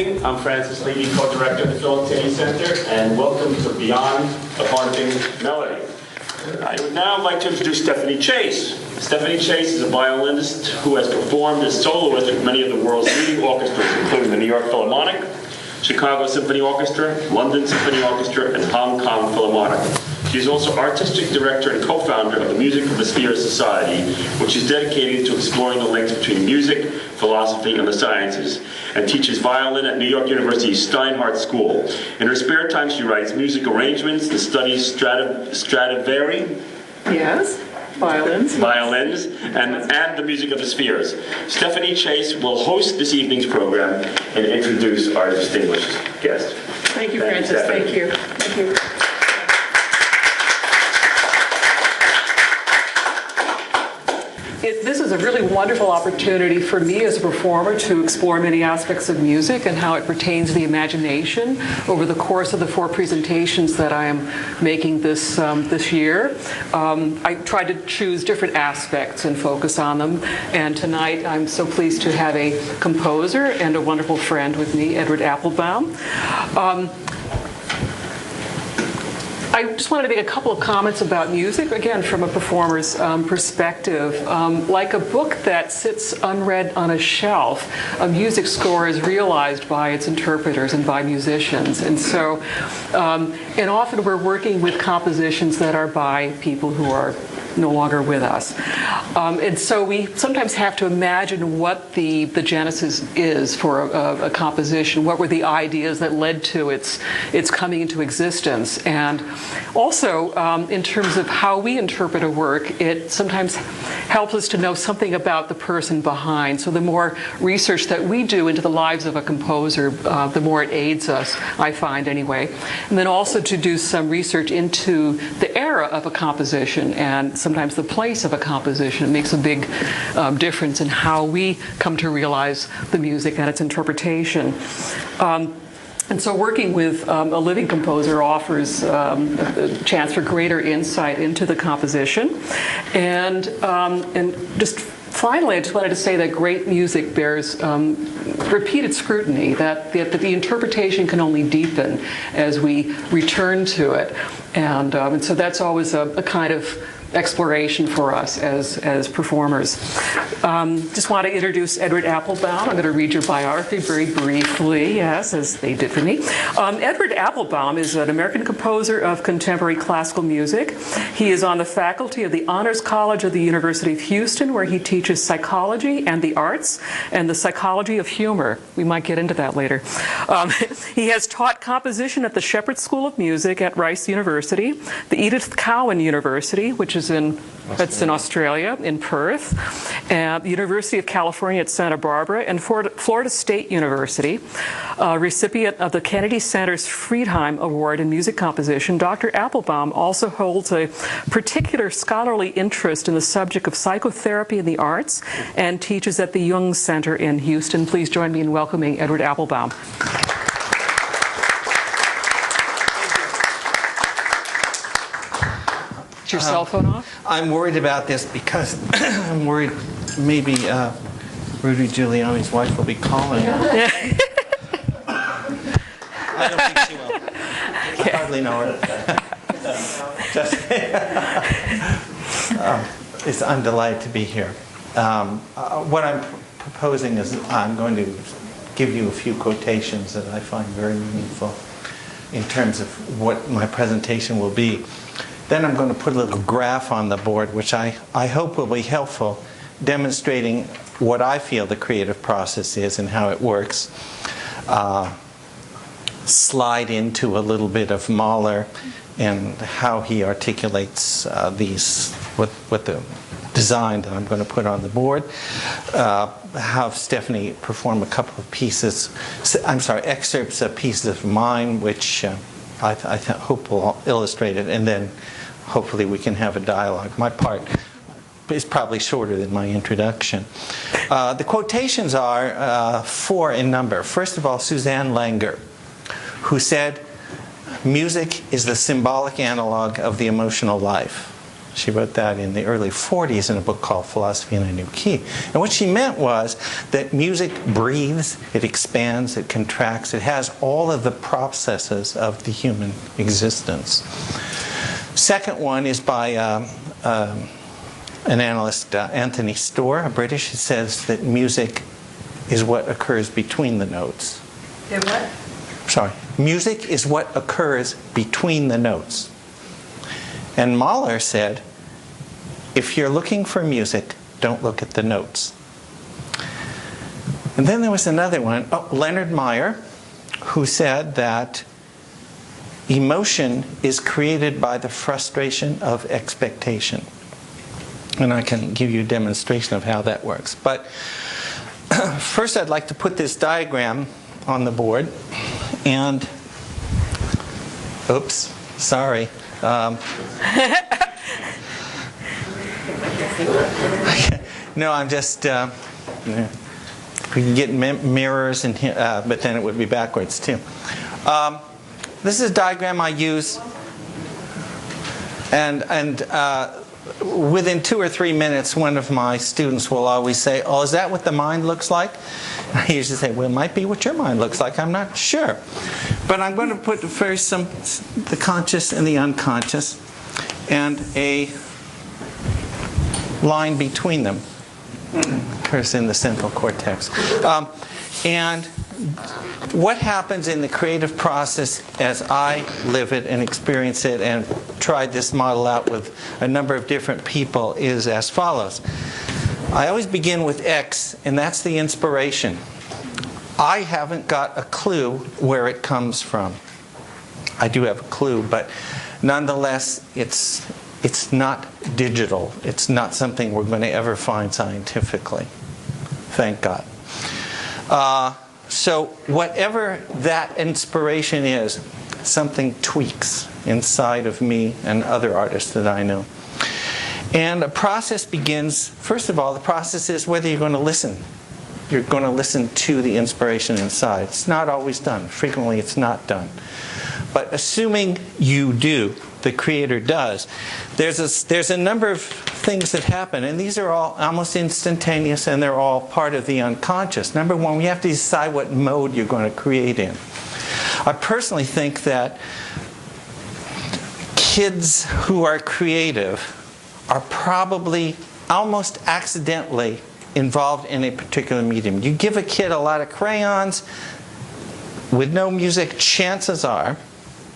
evening. I'm Francis Levy, co-director of the Philip Tenney Center, and welcome to Beyond the Haunting Melody. I would now like to introduce Stephanie Chase. Stephanie Chase is a violinist who has performed as soloist with many of the world's leading orchestras, including the New York Philharmonic, Chicago Symphony Orchestra, London Symphony Orchestra, and Hong Kong Philharmonic. She is also artistic director and co-founder of the Music of the Spheres Society, which is dedicated to exploring the links between music, philosophy, and the sciences, and teaches violin at New York University's Steinhardt School. In her spare time, she writes music arrangements and studies Stradivari. Yes, violins. Violins, and the Music of the Spheres. Stephanie Chase will host this evening's program and introduce our distinguished guest. Thank you, Francis. Thank you. Thank you. This is a really wonderful opportunity for me as a performer to explore many aspects of music and how it pertains to the imagination over the course of the 4 presentations that I am making this year. I tried to choose different aspects and focus on them, and tonight I'm so pleased to have a composer and a wonderful friend with me, Edward Applebaum. I just wanted to make a couple of comments about music, again, from a performer's perspective. Like a book that sits unread on a shelf, a music score is realized by its interpreters and by musicians. And so, and often we're working with compositions that are by people who are no longer with us. And so we sometimes have to imagine what the genesis is for a composition. What were the ideas that led to its coming into existence? And also, in terms of how we interpret a work, it sometimes helps us to know something about the person behind. So the more research that we do into the lives of a composer, the more it aids us, I find anyway. And then also to do some research into the era of a composition and sometimes the place of a composition. It makes a big difference in how we come to realize the music and its interpretation. And so working with a living composer offers a chance for greater insight into the composition. And just finally, I just wanted to say that great music bears repeated scrutiny, that the interpretation can only deepen as we return to it. And so that's always a kind of exploration for us as performers. Just want to introduce Edward Applebaum. I'm going to read your biography very briefly, yes, as they did for me. Edward Applebaum is an American composer of contemporary classical music. He is on the faculty of the Honors College of the University of Houston, where he teaches psychology and the arts and the psychology of humor. We might get into that later. He has taught composition at the Shepherd School of Music at Rice University, the Edith Cowan University, which is in Australia, in Perth, and the University of California at Santa Barbara, and Florida State University. Recipient of the Kennedy Center's Friedheim Award in Music Composition, Dr. Applebaum also holds a particular scholarly interest in the subject of psychotherapy in the arts and teaches at the Jung Center in Houston. Please join me in welcoming Edward Applebaum. Your cell phone off? I'm worried about this because I'm worried maybe Rudy Giuliani's wife will be calling. I don't think she will. I hardly know her. I'm delighted to be here. What I'm proposing is I'm going to give you a few quotations that I find very meaningful in terms of what my presentation will be. Then I'm going to put a little graph on the board, which I hope will be helpful, demonstrating what I feel the creative process is and how it works. Slide into a little bit of Mahler and how he articulates what the design that I'm going to put on the board. Have Stephanie perform a couple of excerpts of pieces of mine, which I hope will illustrate it, and then hopefully we can have a dialogue. My part is probably shorter than my introduction. The quotations are 4 in number. First of all, Suzanne Langer, who said, "Music is the symbolic analog of the emotional life." She wrote that in the early 40s in a book called Philosophy in a New Key. And what she meant was that music breathes, it expands, it contracts, it has all of the processes of the human existence. Second one is by an analyst, Anthony Storr, a British, who says that music is what occurs between the notes. What? Sorry. Music is what occurs between the notes. And Mahler said, if you're looking for music, don't look at the notes. And then there was another one, Leonard Meyer, who said that emotion is created by the frustration of expectation. And I can give you a demonstration of how that works. But first I'd like to put this diagram on the board. And, oops, sorry. No, I'm just, we can get mirrors, and but then it would be backwards too. This is a diagram I use, and within 2 or 3 minutes, one of my students will always say, "Oh, is that what the mind looks like?" I usually say, "Well, it might be what your mind looks like. I'm not sure." But I'm going to put first the conscious and the unconscious, and a line between them occurs in the central cortex. And what happens in the creative process as I live it and experience it and tried this model out with a number of different people is as follows. I always begin with X, and that's the inspiration. I haven't got a clue where it comes from. I do have a clue, but nonetheless, it's not digital. It's not something we're going to ever find scientifically. Thank God. So whatever that inspiration is, something tweaks inside of me and other artists that I know. And a process begins, first of all, the process is whether you're going to listen. You're going to listen to the inspiration inside. It's not always done. Frequently it's not done. But assuming you do, the creator does, there's a number of things that happen, and these are all almost instantaneous, and they're all part of the unconscious. Number one, you have to decide what mode you're going to create in. I personally think that kids who are creative are probably almost accidentally involved in a particular medium. You give a kid a lot of crayons with no music, chances are,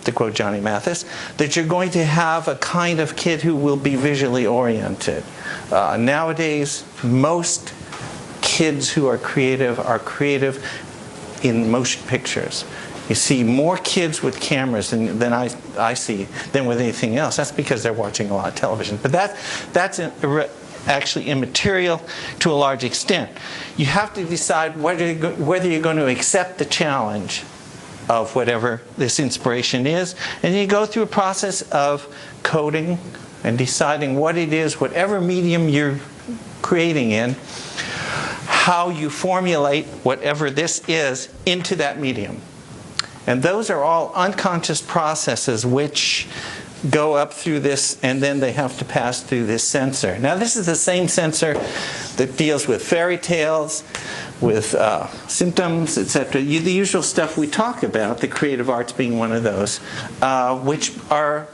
to quote Johnny Mathis, that you're going to have a kind of kid who will be visually oriented. Nowadays, most kids who are creative in motion pictures. You see more kids with cameras than I see than with anything else. That's because they're watching a lot of television. But that's actually immaterial to a large extent. You have to decide whether you're going to accept the challenge of whatever this inspiration is, and you go through a process of coding and deciding what it is, whatever medium you're creating in, how you formulate whatever this is into that medium. And those are all unconscious processes which go up through this, and then they have to pass through this sensor. Now this is the same sensor that deals with fairy tales, with symptoms, etc. The usual stuff we talk about, the creative arts being one of those, which are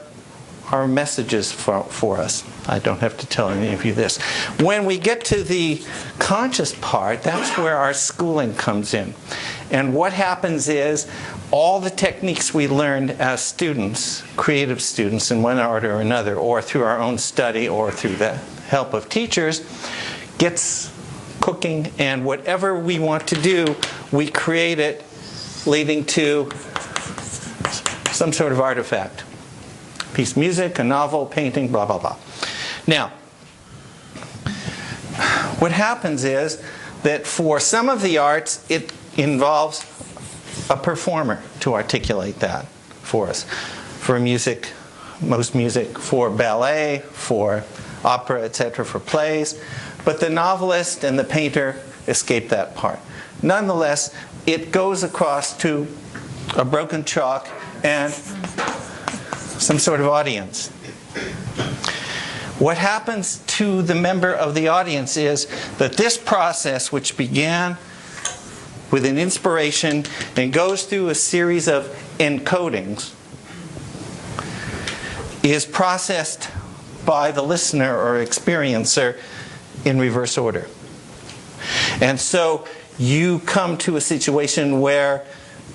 messages for us. I don't have to tell any of you this. When we get to the conscious part, that's where our schooling comes in. And what happens is all the techniques we learned as students, creative students in one art or another, or through our own study or through the help of teachers, gets cooking, and whatever we want to do, we create it, leading to some sort of artifact. A piece of music, a novel, painting, blah, blah, blah. Now, what happens is that for some of the arts, it involves a performer to articulate that for us. For music, most music, for ballet, for opera, etc., for plays. But the novelist and the painter escape that part. Nonetheless, it goes across to a broken chalk and some sort of audience. What happens to the member of the audience is that this process, which began with an inspiration and goes through a series of encodings, is processed by the listener or experiencer in reverse order. And so you come to a situation where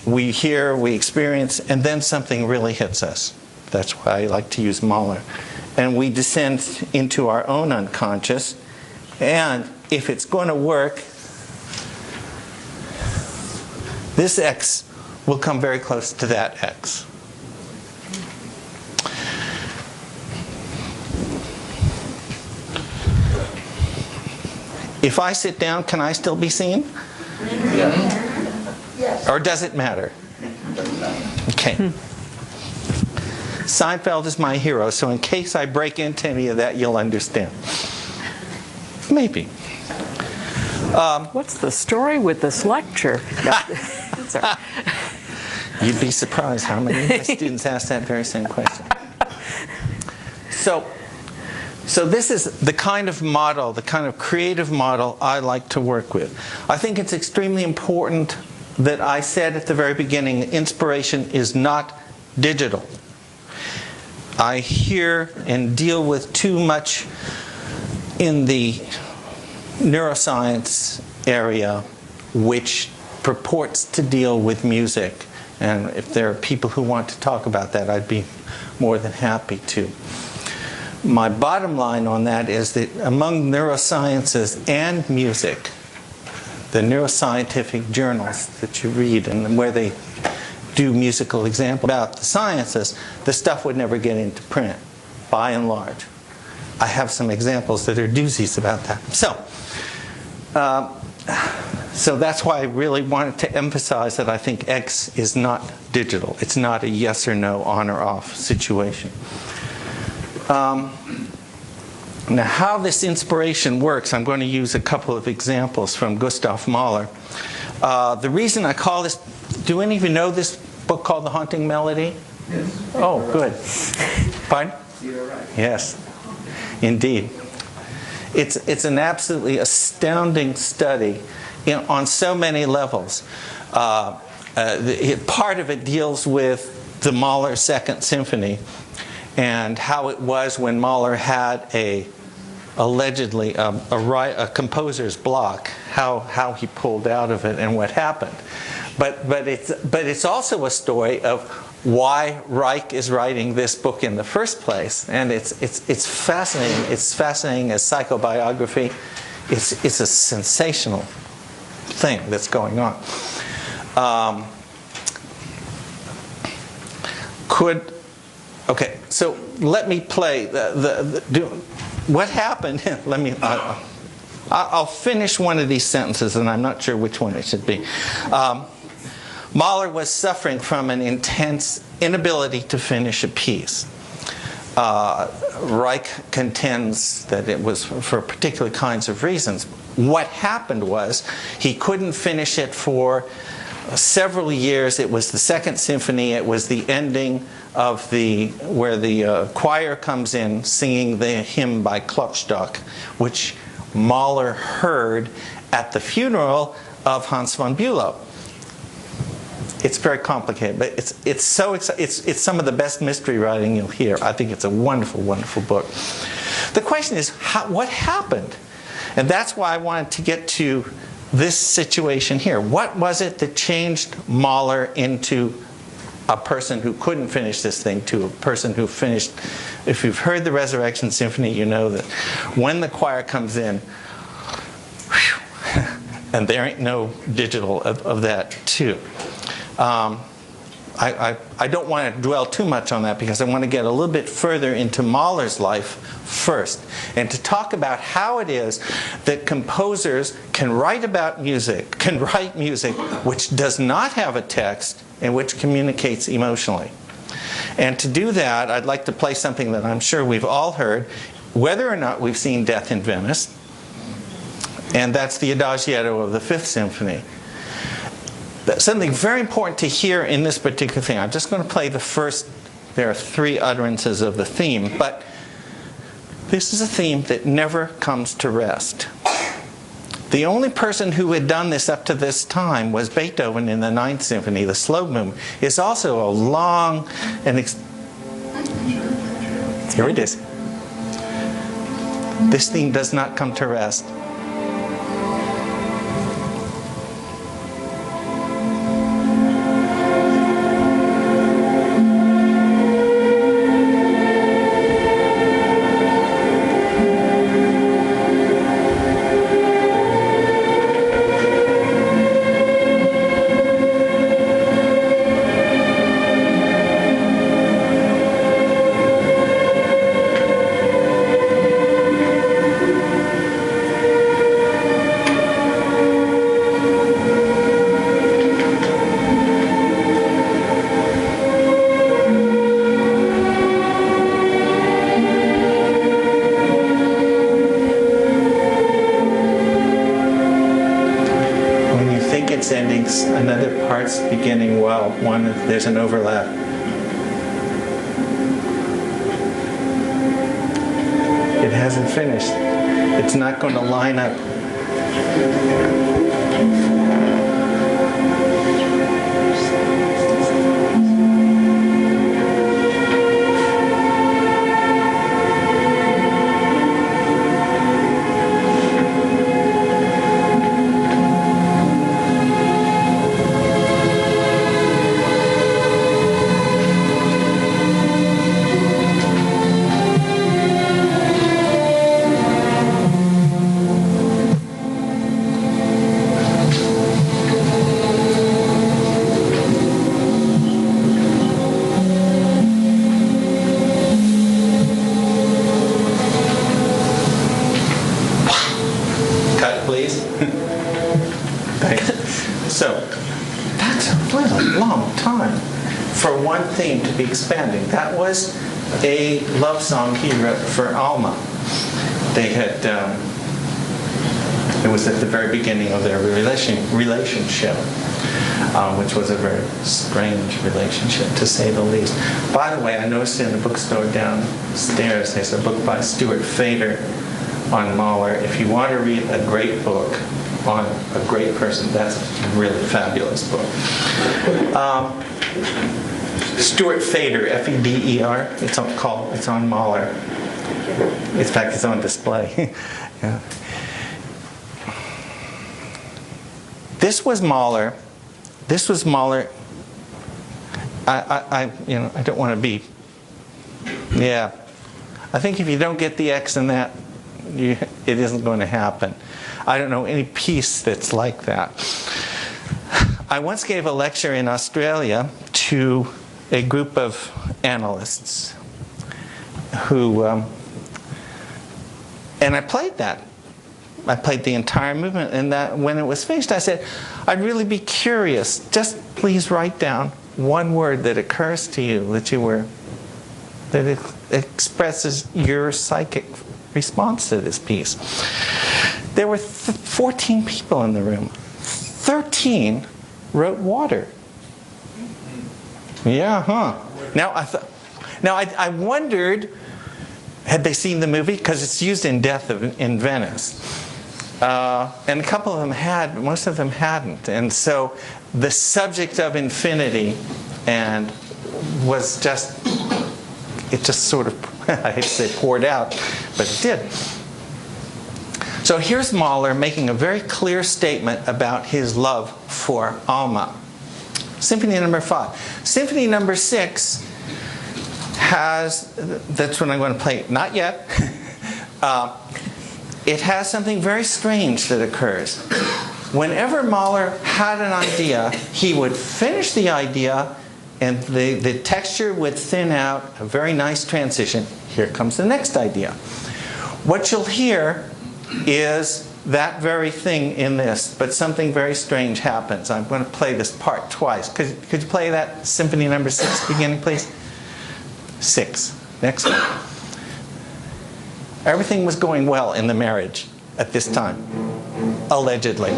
we hear, we experience, and then something really hits us. That's why I like to use Mahler. And we descend into our own unconscious, and if it's going to work, this X will come very close to that X. If I sit down, can I still be seen? Yes. Or does it matter? Okay. Seinfeld is my hero, so in case I break into any of that, you'll understand. Maybe. What's the story with this lecture? No. Sorry. You'd be surprised how many of my students ask that very same question. So this is the kind of model, the kind of creative model I like to work with. I think it's extremely important that I said at the very beginning, inspiration is not digital. I hear and deal with too much in the neuroscience area, which purports to deal with music. And if there are people who want to talk about that, I'd be more than happy to. My bottom line on that is that among neurosciences and music, the neuroscientific journals that you read and where they do musical examples about the sciences, the stuff would never get into print, by and large. I have some examples that are doozies about that. So that's why I really wanted to emphasize that I think X is not digital. It's not a yes or no, on or off situation. Now, how this inspiration works, I'm going to use a couple of examples from Gustav Mahler. The reason I call this, do any of you know this book called The Haunting Melody? Yes. Oh, good. Pardon? You're right. Yes, indeed. It's an absolutely astounding study on so many levels. Part of it deals with the Mahler Second Symphony and how it was when Mahler had allegedly a composer's block, how he pulled out of it and what happened. But it's also a story of why Reich is writing this book in the first place, and it's fascinating. It's fascinating as psychobiography. It's a sensational thing that's going on. Okay, so let me play what happened. Let me. I'll finish one of these sentences, and I'm not sure which one it should be. Mahler was suffering from an intense inability to finish a piece. Reich contends that it was for particular kinds of reasons. What happened was he couldn't finish it for several years. It was the Second Symphony. It was the ending of where the choir comes in singing the hymn by Klopstock, which Mahler heard at the funeral of Hans von Bülow. It's very complicated, but it's some of the best mystery writing you'll hear. I think it's a wonderful, wonderful book. The question is, what happened? And that's why I wanted to get to this situation here. What was it that changed Mahler into a person who couldn't finish this thing to a person who finished? If you've heard the Resurrection Symphony, you know that when the choir comes in, and there ain't no digital of that too. I don't want to dwell too much on that because I want to get a little bit further into Mahler's life first and to talk about how it is that composers can write music which does not have a text and which communicates emotionally. And to do that, I'd like to play something that I'm sure we've all heard, whether or not we've seen Death in Venice, and that's the Adagietto of the Fifth Symphony. Something very important to hear in this particular thing. I'm just going to play the first, there are 3 utterances of the theme, but This is a theme that never comes to rest. The only person who had done this up to this time was Beethoven in the Ninth Symphony, the slow movement. It's also a long and here it is. This theme does not come to rest. Another part's beginning well. There's an overlap. It hasn't finished. It's not going to line up. So, that's a really long time for one theme to be expanding. That was a love song he wrote for Alma. They had, it was at the very beginning of their relationship, which was a very strange relationship, to say the least. By the way, I noticed in the bookstore downstairs, there's a book by Stuart Fader on Mahler. If you want to read a great book on a great person, that's a really fabulous book. Stuart Fader, F-E-D-E-R. It's on Mahler. In fact, it's on display. Yeah. This was Mahler. I don't want to be. Yeah. I think if you don't get the X in that, it isn't going to happen. I don't know any piece that's like that. I once gave a lecture in Australia to a group of analysts who, and I played that. I played the entire movement, and that when it was finished, I said, I'd really be curious. Just please write down one word that occurs to you that it expresses your psychic response to this piece. There were 14 people in the room. 13 wrote water. Yeah, huh? Now I wondered, had they seen the movie? Because it's used in Death in Venice. And a couple of them had, most of them hadn't. And so the subject of infinity was just, it just sort of, I hate to say poured out, but it did. So here's Mahler making a very clear statement about his love for Alma. Symphony number 5. Symphony number 6 has, that's what I'm going to play, not yet. It has something very strange that occurs. Whenever Mahler had an idea, he would finish the idea and the texture would thin out, a very nice transition. Here comes the next idea. What you'll hear is that very thing in this, but something very strange happens. I'm going to play this part twice. Could you play that Symphony number 6 beginning, please? 6. Next one. Everything was going well in the marriage at this time, allegedly.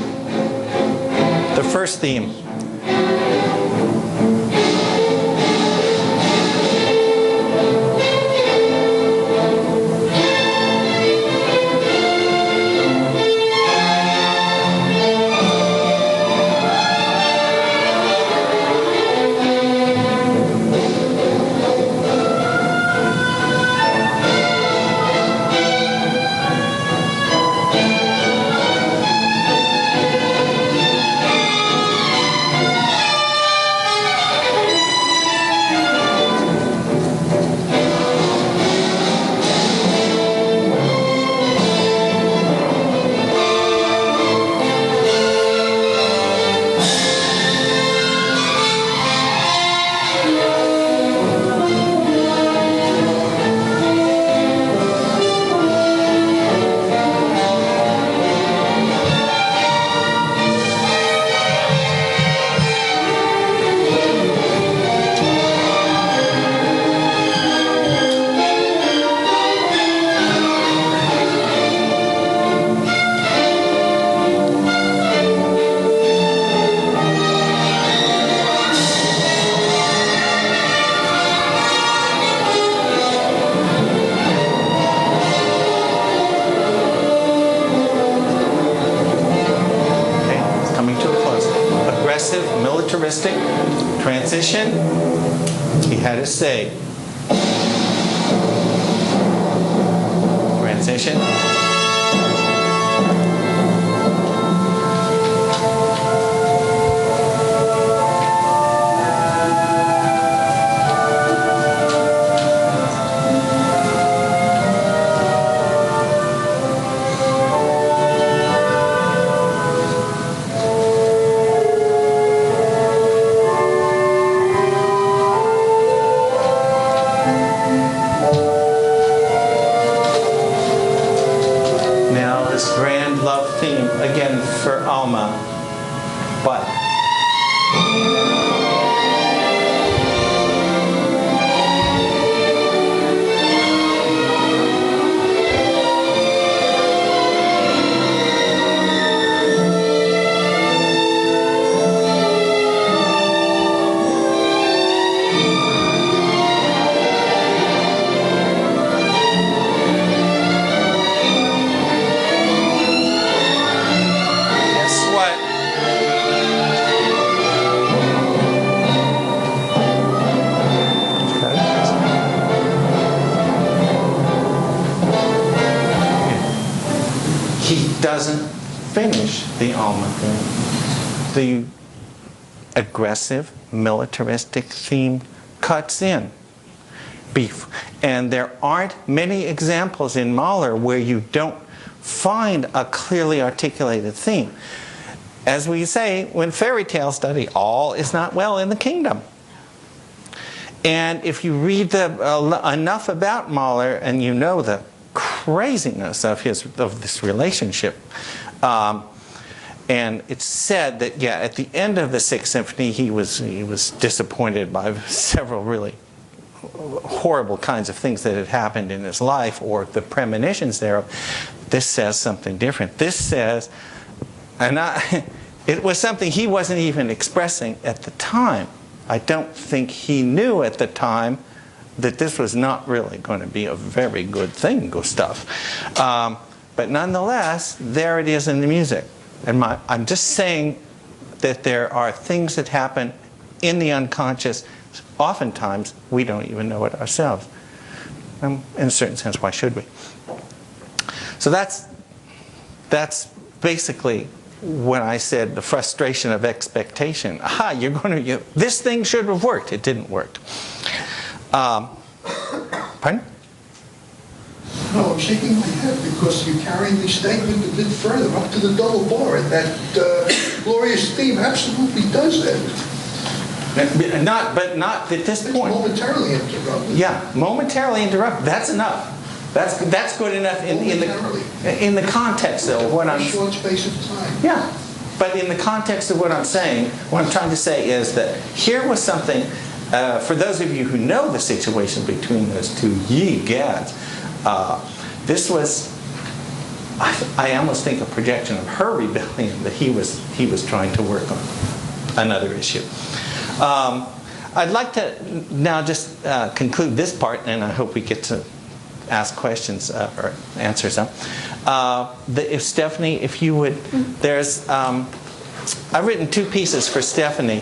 The first theme. militaristic transition. He had to say. Transition. Grand love theme again for Alma, but doesn't finish the Alma theme. The aggressive, militaristic theme cuts in. Beef. And there aren't many examples in Mahler where you don't find a clearly articulated theme. As we say, when fairy tales study, all is not well in the kingdom. And if you read enough about Mahler and you know the craziness of this relationship, and it's said that at the end of the Sixth Symphony he was disappointed by several really horrible kinds of things that had happened in his life, or the premonitions thereof. This says something different. This says, it was something he wasn't even expressing at the time. I don't think he knew at the time that this was not really going to be a very good thing, Gustav. But nonetheless, there it is in the music. And I'm just saying that there are things that happen in the unconscious. Oftentimes, we don't even know it ourselves. In a certain sense, why should we? So that's basically when I said the frustration of expectation. Aha, this thing should have worked. It didn't work. Pardon? No, I'm shaking my head because you're carrying the statement a bit further up to the double bar, and that glorious theme absolutely does end. But not at this point. Momentarily interrupted. Yeah, momentarily interrupted. That's enough. That's good enough in the context of what I'm. A short space of time. Yeah, but in the context of what I'm saying, what I'm trying to say is that here was something. For those of you who know the situation between those two, ye gads, this was, I almost think, a projection of her rebellion that he was trying to work on another issue. I'd like to now just conclude this part, and I hope we get to ask questions or answer some. If Stephanie, if you would, there's, I've written two pieces for Stephanie.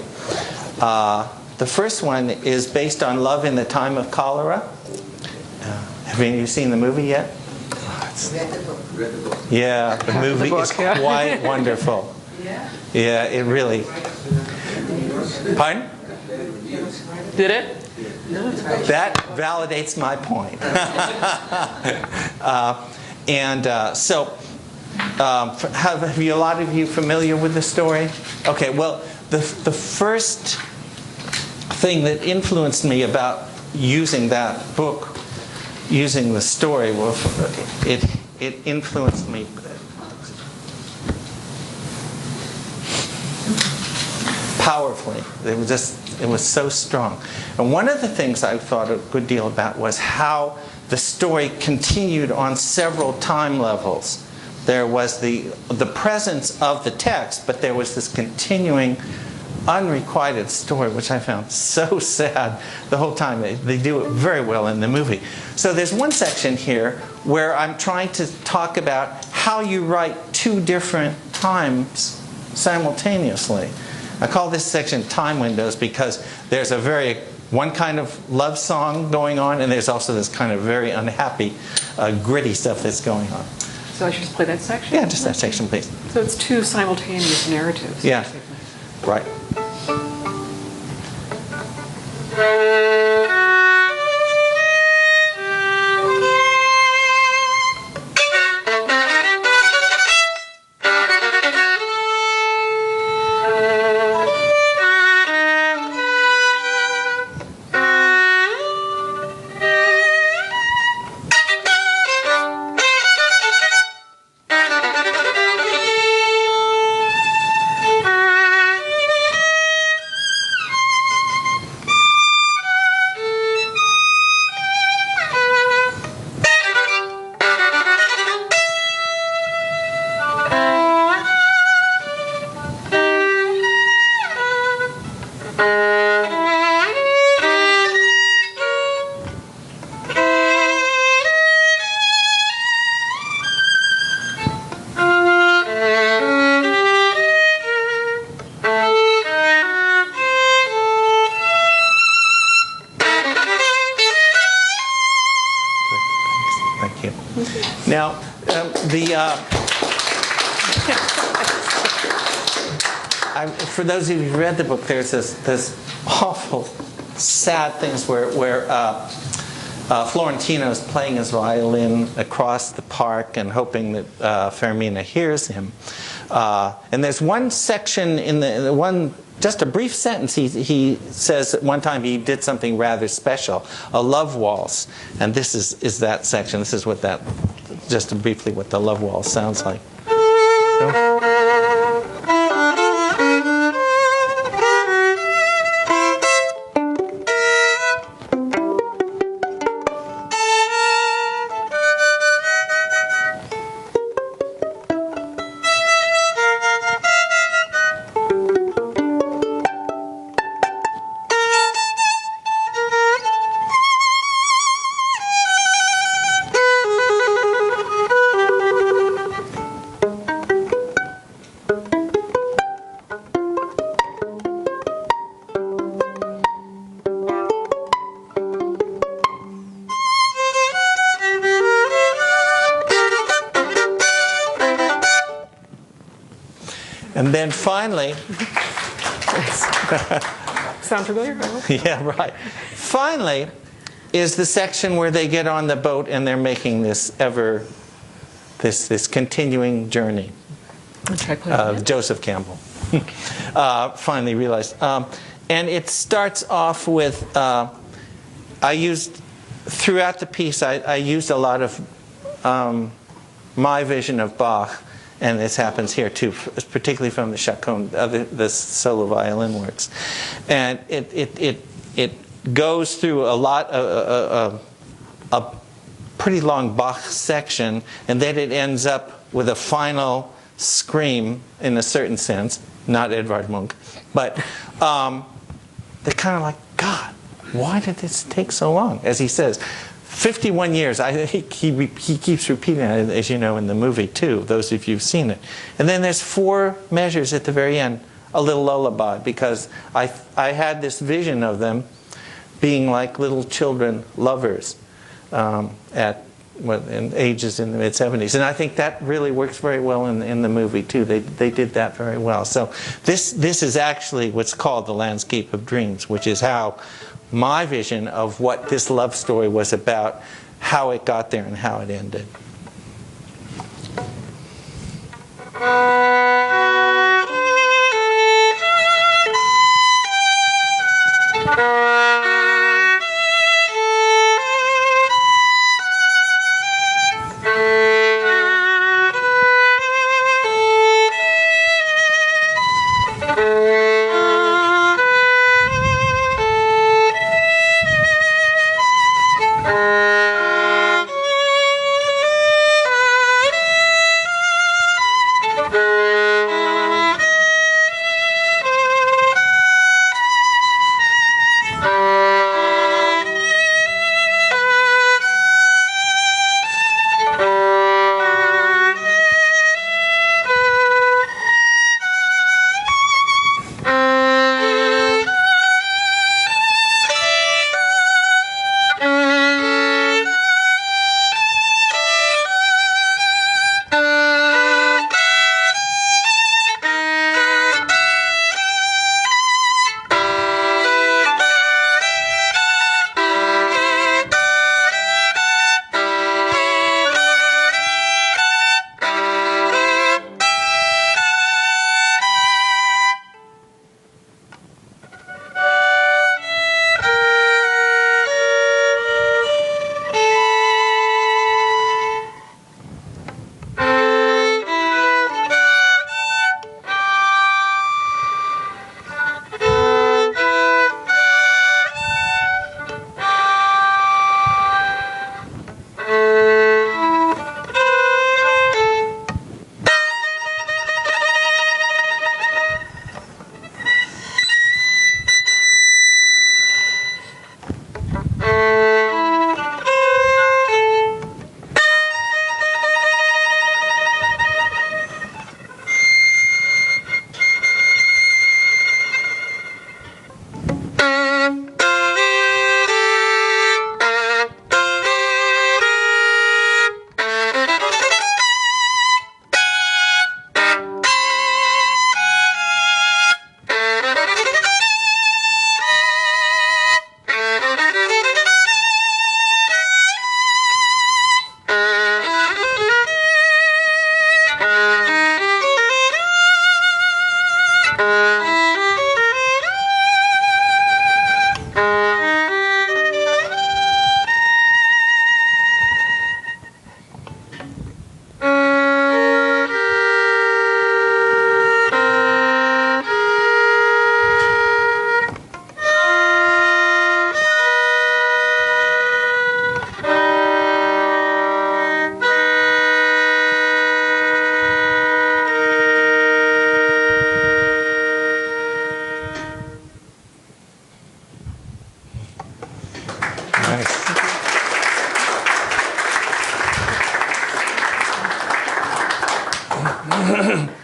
The first one is based on Love in the Time of Cholera. Have any of you seen the movie yet? Yeah, the movie is quite wonderful. Yeah, it really. Pardon? Did it? That validates my point. So, have you, a lot of you familiar with the story? Okay, well, the first thing that influenced me about using that book, using the story, well, it influenced me powerfully. It was so strong. And one of the things I thought a good deal about was how the story continued on several time levels. There was the presence of the text, but there was this continuing unrequited story, which I found so sad the whole time. They do it very well in the movie. So there's one section here where I'm trying to talk about how you write two different times simultaneously. I call this section time windows because there's one kind of love song going on, and there's also this kind of very unhappy, gritty stuff that's going on. So I should just play that section? Yeah, just that section, please. So it's two simultaneous narratives. Yeah, right. Thank you. Now, for those of you who read the book, there's this awful, sad things where Florentino's playing his violin across the park and hoping that Fermina hears him. And there's one section in the one, just a brief sentence, he says at one time he did something rather special, a love waltz. And this is that section. This is what that, just briefly, what the love waltz sounds like. And then finally, sound familiar? yeah, right. Finally, is the section where they get on the boat and they're making this continuing journey. Joseph Campbell finally realized, and it starts off with throughout the piece I used a lot of my vision of Bach. And this happens here too, particularly from the chaconne, the solo violin works, and it goes through a pretty long Bach section, and then it ends up with a final scream in a certain sense, not Edvard Munch, but they're kind of like, God, why did this take so long? As he says. 51 years. He keeps repeating it, as you know, in the movie, too, those of you who've seen it. And then there's 4 measures at the very end, a little lullaby, because I had this vision of them being like little children lovers in ages in the mid-70s. And I think that really works very well in the movie, too. They did that very well. So this is actually what's called the landscape of dreams, which is how my vision of what this love story was about, how it got there and how it ended.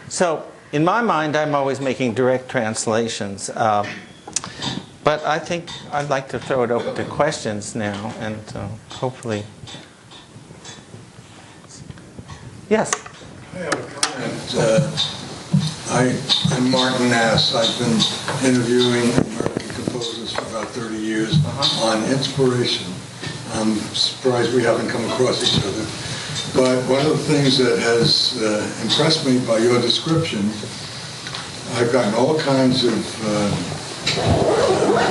So in my mind, I'm always making direct translations. But I think I'd like to throw it open to questions now, and hopefully. Yes. I have a comment. I'm Martin Nass. I've been interviewing American composers for about 30 years on inspiration. I'm surprised we haven't come across each other. But one of the things that has impressed me by your description, I've gotten all kinds of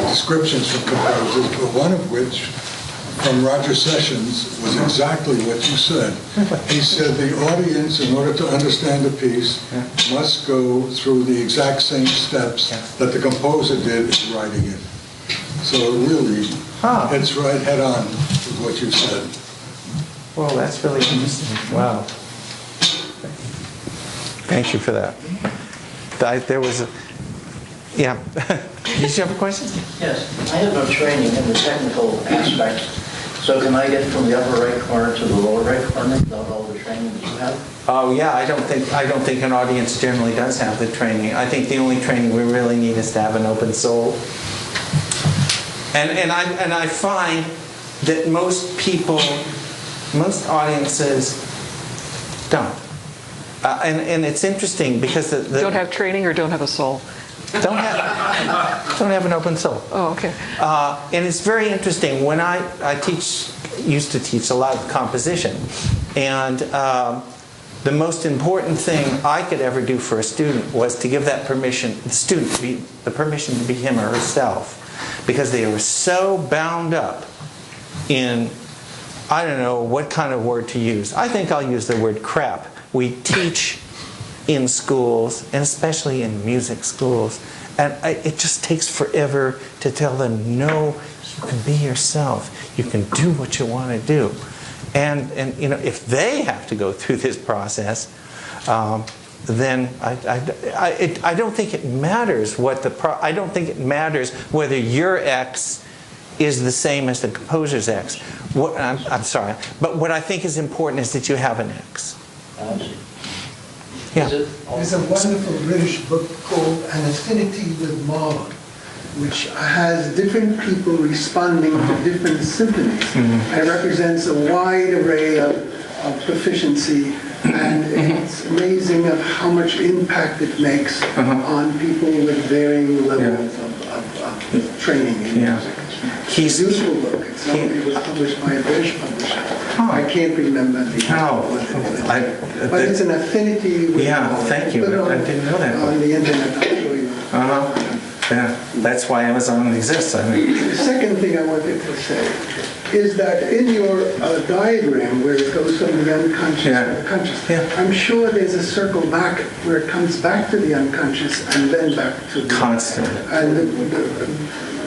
descriptions from composers, but one of which, from Roger Sessions, was exactly what you said. He said the audience, in order to understand a piece, must go through the exact same steps that the composer did in writing it. So it really hits right head on with what you said. Well, that's really interesting. Wow. Thank you for that. There was a... Yeah. Did you have a question? Yes. I have no training in the technical aspect. So can I get from the upper right corner to the lower right corner without all the training that you have? Oh yeah, I don't think an audience generally does have the training. I think the only training we really need is to have an open soul. And I find that most audiences don't. And it's interesting because don't have training or don't have a soul. Don't have an open soul. Oh, okay. And it's very interesting. When I used to teach a lot of composition, and the most important thing I could ever do for a student was to give that permission, the student, the permission to be him or herself, because they were so bound up in, I don't know what kind of word to use. I think I'll use the word crap. We teach in schools, and especially in music schools, and it just takes forever to tell them, no, you can be yourself. You can do what you want to do. And you know, if they have to go through this process, then I don't think it matters what I don't think it matters whether your X is the same as the composer's X. I'm sorry, but what I think is important is that you have an X. Yeah. There's a wonderful British book called An Affinity with Marlon, which has different people responding to different symphonies. And it represents a wide array of proficiency, and it's amazing of how much impact it makes on people with varying levels of training in music. It's a useful book. It was published by a British publisher. I can't remember the but it's an affinity with thank you. I didn't know that. On the internet, I'll show you. Yeah, that's why Amazon exists, I think. The second thing I wanted to say is that in your diagram where it goes from the unconscious to the conscious, I'm sure there's a circle back where it comes back to the unconscious and then back to the... Constantly. And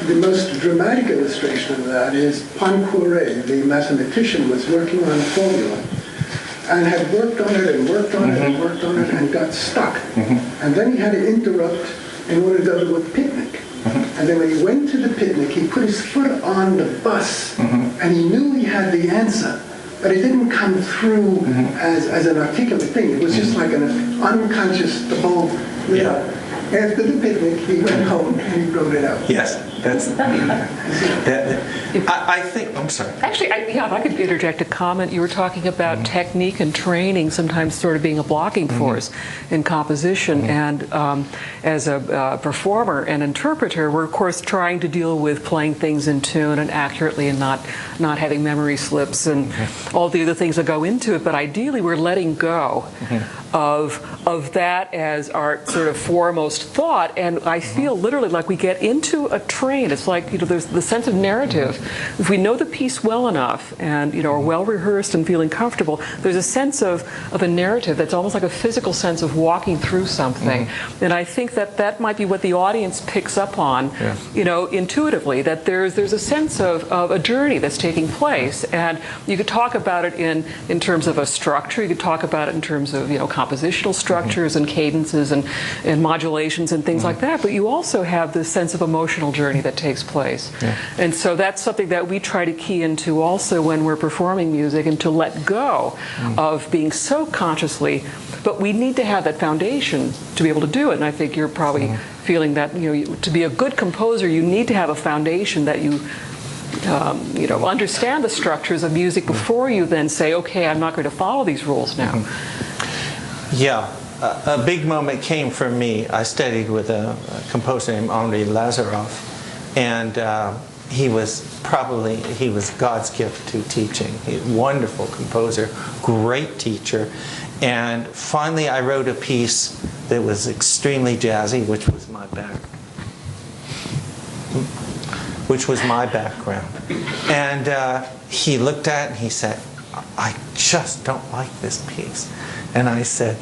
the most dramatic illustration of that is Poincaré, the mathematician, was working on a formula and had worked on it and worked on it and worked on it and got stuck. And then he had to interrupt in order to go to a picnic. And then when he went to the picnic, he put his foot on the bus and he knew he had the answer, but it didn't come through as an articulate thing. It was just like an unconscious, the bulb lit up. After the picnic, he went home and he wrote it out. Yes, that's... I think... I'm sorry. Actually, if I could interject a comment. You were talking about technique and training sometimes sort of being a blocking force in composition. And as a performer and interpreter, we're, of course, trying to deal with playing things in tune and accurately and not having memory slips and all the other things that go into it. But ideally, we're letting go of that as our sort of foremost thought, and I feel literally like we get into a train. It's like, you know, there's the sense of narrative. If we know the piece well enough and, you know, are well rehearsed and feeling comfortable, there's a sense of a narrative that's almost like a physical sense of walking through something. And I think that might be what the audience picks up on, you know, intuitively, that there's a sense of a journey that's taking place. And you could talk about it in terms of a structure. You could talk about it in terms of, you know, compositional structures and cadences and modulations and things like that. But you also have this sense of emotional journey harmony that takes place. Yeah. And so that's something that we try to key into also when we're performing music, and to let go of being so consciously, but we need to have that foundation to be able to do it. And I think you're probably feeling that, to be a good composer, you need to have a foundation that you understand the structures of music before you then say, okay, I'm not going to follow these rules now. Yeah, a big moment came for me. I studied with a composer named Henri Lazaroff, and he was God's gift to teaching. He's a wonderful composer, great teacher. And finally I wrote a piece that was extremely jazzy, which was my background. And he looked at it and he said, I just don't like this piece. And I said,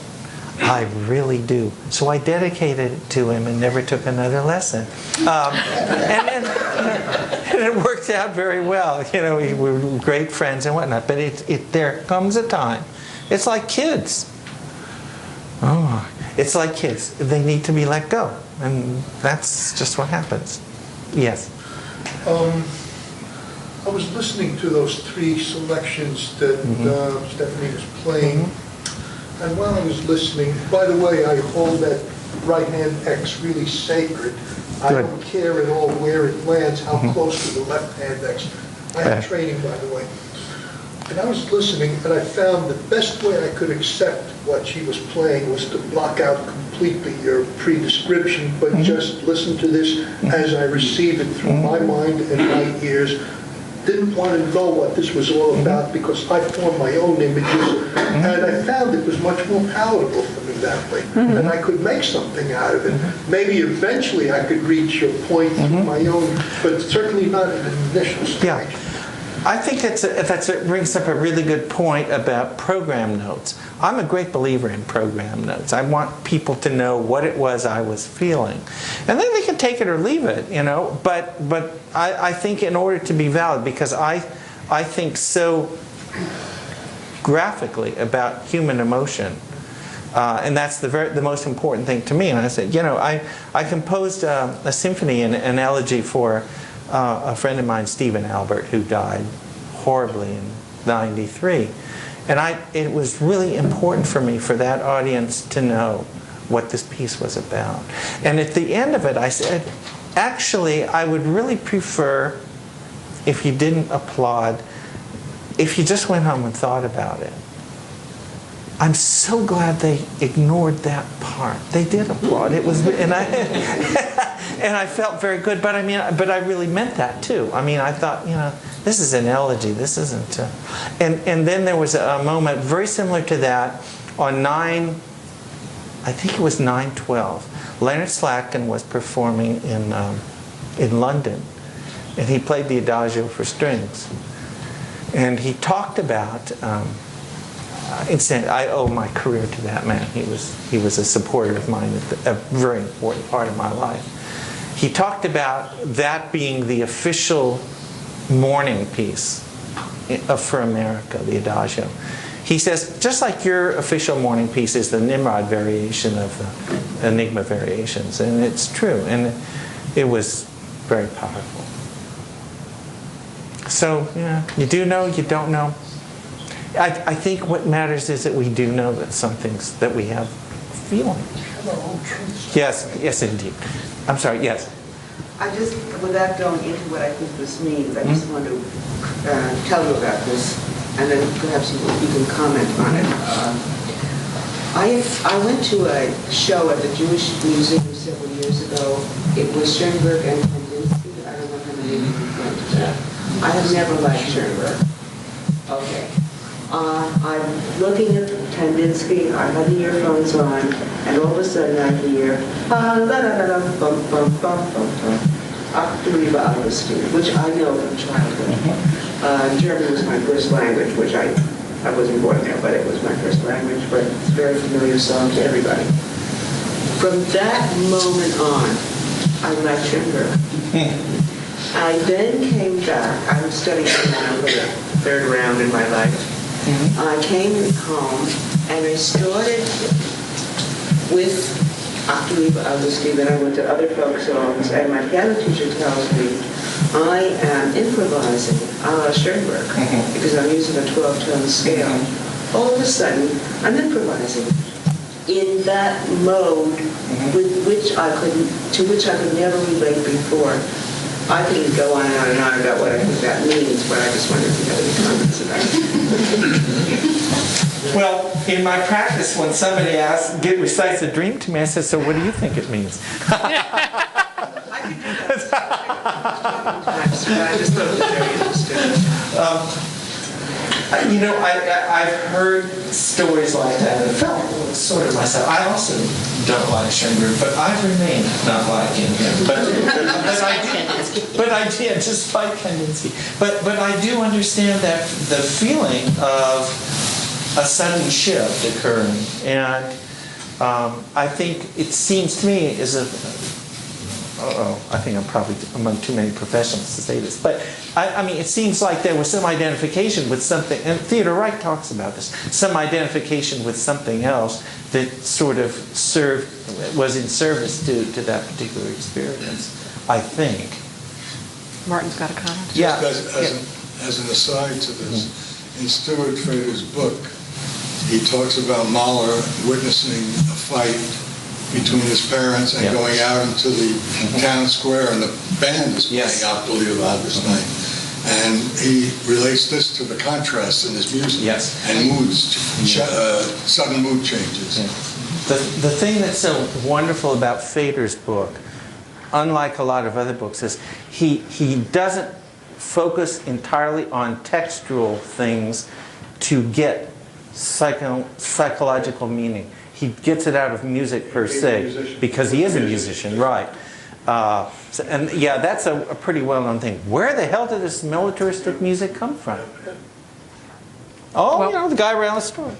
I really do. So I dedicated it to him and never took another lesson. And it worked out very well. We were great friends and whatnot. But there comes a time. It's like kids. It's like kids. They need to be let go. And that's just what happens. Yes. I was listening to those 3 selections that Stephanie was playing, and while I was listening, by the way, I hold that right hand X really sacred. I don't care at all where it lands, how close to the left hand X. I have training, by the way. And I was listening, and I found the best way I could accept what she was playing was to block out completely your pre-description, but just listen to this as I receive it through my mind and my ears. Didn't want to know what this was all about because I formed my own images, and I found it was much more palatable for me that way. And I could make something out of it. Maybe eventually I could reach your point through my own, but certainly not at an initial stage. Yeah. I think that brings up a really good point about program notes. I'm a great believer in program notes. I want people to know what it was I was feeling. And then they can take it or leave it, But I think in order to be valid, because I think so graphically about human emotion, and that's the most important thing to me. And I said, I composed a symphony and an elegy for a friend of mine, Stephen Albert, who died horribly in '93. And it was really important for me for that audience to know what this piece was about. And at the end of it, I said, actually, I would really prefer if you didn't applaud, if you just went home and thought about it. I'm so glad they ignored that part. They did applaud. It was, and I felt very good. But I really meant that too. I thought, this is an elegy. This isn't. And then there was a moment very similar to that on I think it was 9/12. Leonard Slatkin was performing in London, and he played the Adagio for strings. And he talked about. I owe my career to that man. He was a supporter of mine, a very important part of my life. He talked about that being the official mourning piece for America, the Adagio. He says, just like your official mourning piece is the Nimrod variation of the Enigma variations, and it's true, and it was very powerful. So, you do know, you don't know. I think what matters is that we do know that some things that we have feeling. Yes, indeed. I'm sorry, yes. I just, without going into what I think this means, I just want to tell you about this, and then perhaps you can comment on it. I went to a show at the Jewish Museum several years ago. It was Schoenberg and Kandinsky. I don't know how many of you went to that. I have never liked Schoenberg. Okay. I'm looking at Kandinsky, I had the earphones on, and all of a sudden I hear, which I know from childhood. German was my first language, which I wasn't born there, but it was my first language, but it's a very familiar song to everybody. From that moment on, I liked Schoenberg. I then came back, I was studying piano for the third round in my life. I came home and I started with after Steve, I went to other folk songs, and my piano teacher tells me I am improvising a la Schoenberg because I'm using a 12-tone scale. All of a sudden, I'm improvising in that mode to which I could never relate before. I could go on and on about what I think that means, but I just wondered if you had any comments about it. Well, in my practice, when somebody recites a dream to me, I say, so what do you think it means? I could do that. I just thought it was very interesting. I've heard stories like that and felt sort of myself. I also don't like Schoenberg, but I've remained not liking him. But I did, despite Kandinsky. But I do understand that the feeling of a sudden shift occurring, and I think it seems to me I think I'm probably among too many professionals to say this, but I mean, it seems like there was some identification with something, and Theodore Reich talks about this, some identification with something else that sort of was in service to that particular experience, I think. Martin's got a comment? Yeah. As an aside to this, in Stuart Frater's book, he talks about Mahler witnessing a fight between his parents and going out into the town square, and the band is playing Ach du lieber Augustine. And he relates this to the contrast in his music and moods, sudden mood changes. The thing that's so wonderful about Fader's book, unlike a lot of other books, is he doesn't focus entirely on textual things to get psychological meaning. He gets it out of music per se, because he is a musician, right? And yeah, that's a pretty well-known thing. Where the hell did this militaristic music come from? Oh, well, the guy around the store.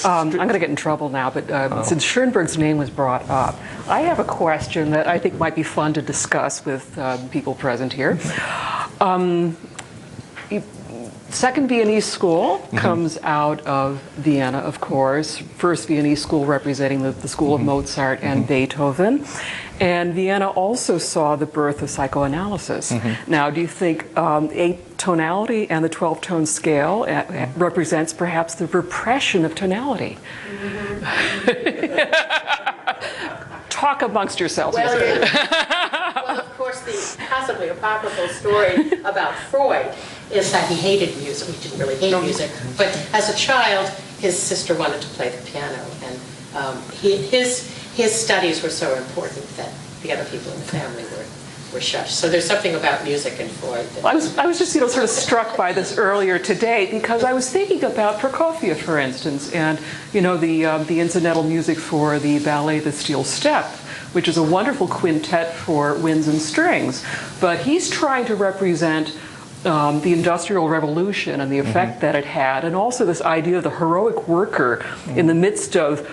I'm going to get in trouble now, but since Schoenberg's name was brought up, I have a question that I think might be fun to discuss with people present here. Second Viennese School comes out of Vienna, of course. First Viennese School representing the school of Mozart and Beethoven. And Vienna also saw the birth of psychoanalysis. Now, do you think atonality and the 12-tone scale represents perhaps the repression of tonality? Talk amongst yourselves. Well, of course, the possibly apocryphal story about Freud is that he hated music. He didn't really hate music, but as a child, his sister wanted to play the piano, and his studies were so important that the other people in the family were shushed. So there's something about music and Freud. I was just sort of struck by this earlier today, because I was thinking about Prokofiev, for instance, and the incidental music for the ballet The Steel Step, which is a wonderful quintet for winds and strings. But he's trying to represent the Industrial Revolution and the effect that it had, and also this idea of the heroic worker in the midst of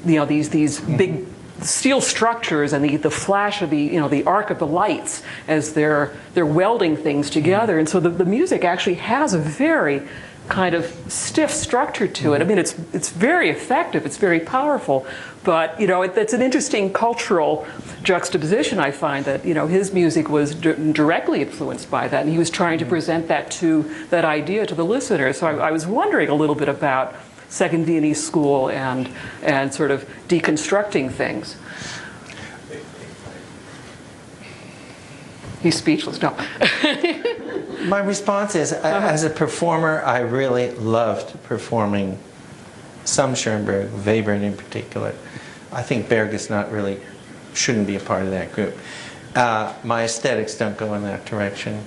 these big steel structures and the flash of the arc of the lights as they're welding things together. And so the music actually has a very kind of stiff structure to it. I mean, it's very effective, it's very powerful, but it's an interesting cultural juxtaposition. I find that his music was directly influenced by that, and he was trying to present that idea to the listener. So I was wondering a little bit about Second Viennese School and sort of deconstructing things. He's speechless. No. My response is, as a performer, I really loved performing some Schoenberg, Webern in particular. I think Berg is shouldn't be a part of that group. My aesthetics don't go in that direction.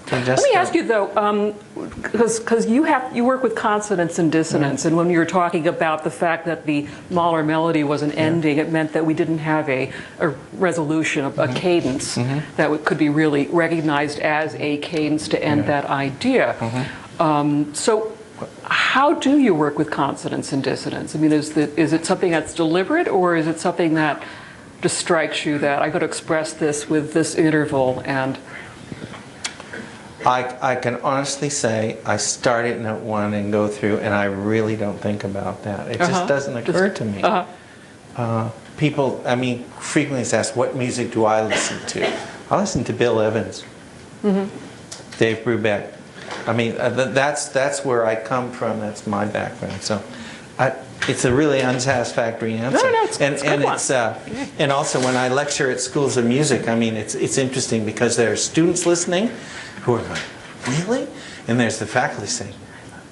Let me ask you though, because you work with consonance and dissonance, and when you were talking about the fact that the Mahler melody was an ending, it meant that we didn't have a resolution, a cadence that could be really recognized as a cadence to end that idea. So how do you work with consonance and dissonance? I mean, is it something that's deliberate, or is it something that just strikes you that I could express this with this interval? And I can honestly say I start at note 1 and go through, and I really don't think about that. It just doesn't occur to me. people, I mean, frequently ask, what music do I listen to? I listen to Bill Evans, Dave Brubeck. I mean, that's where I come from. That's my background. So, it's a really unsatisfactory answer. No, it's a good one. And also when I lecture at schools of music, I mean, it's interesting because there are students listening who are going, really? And there's the faculty saying,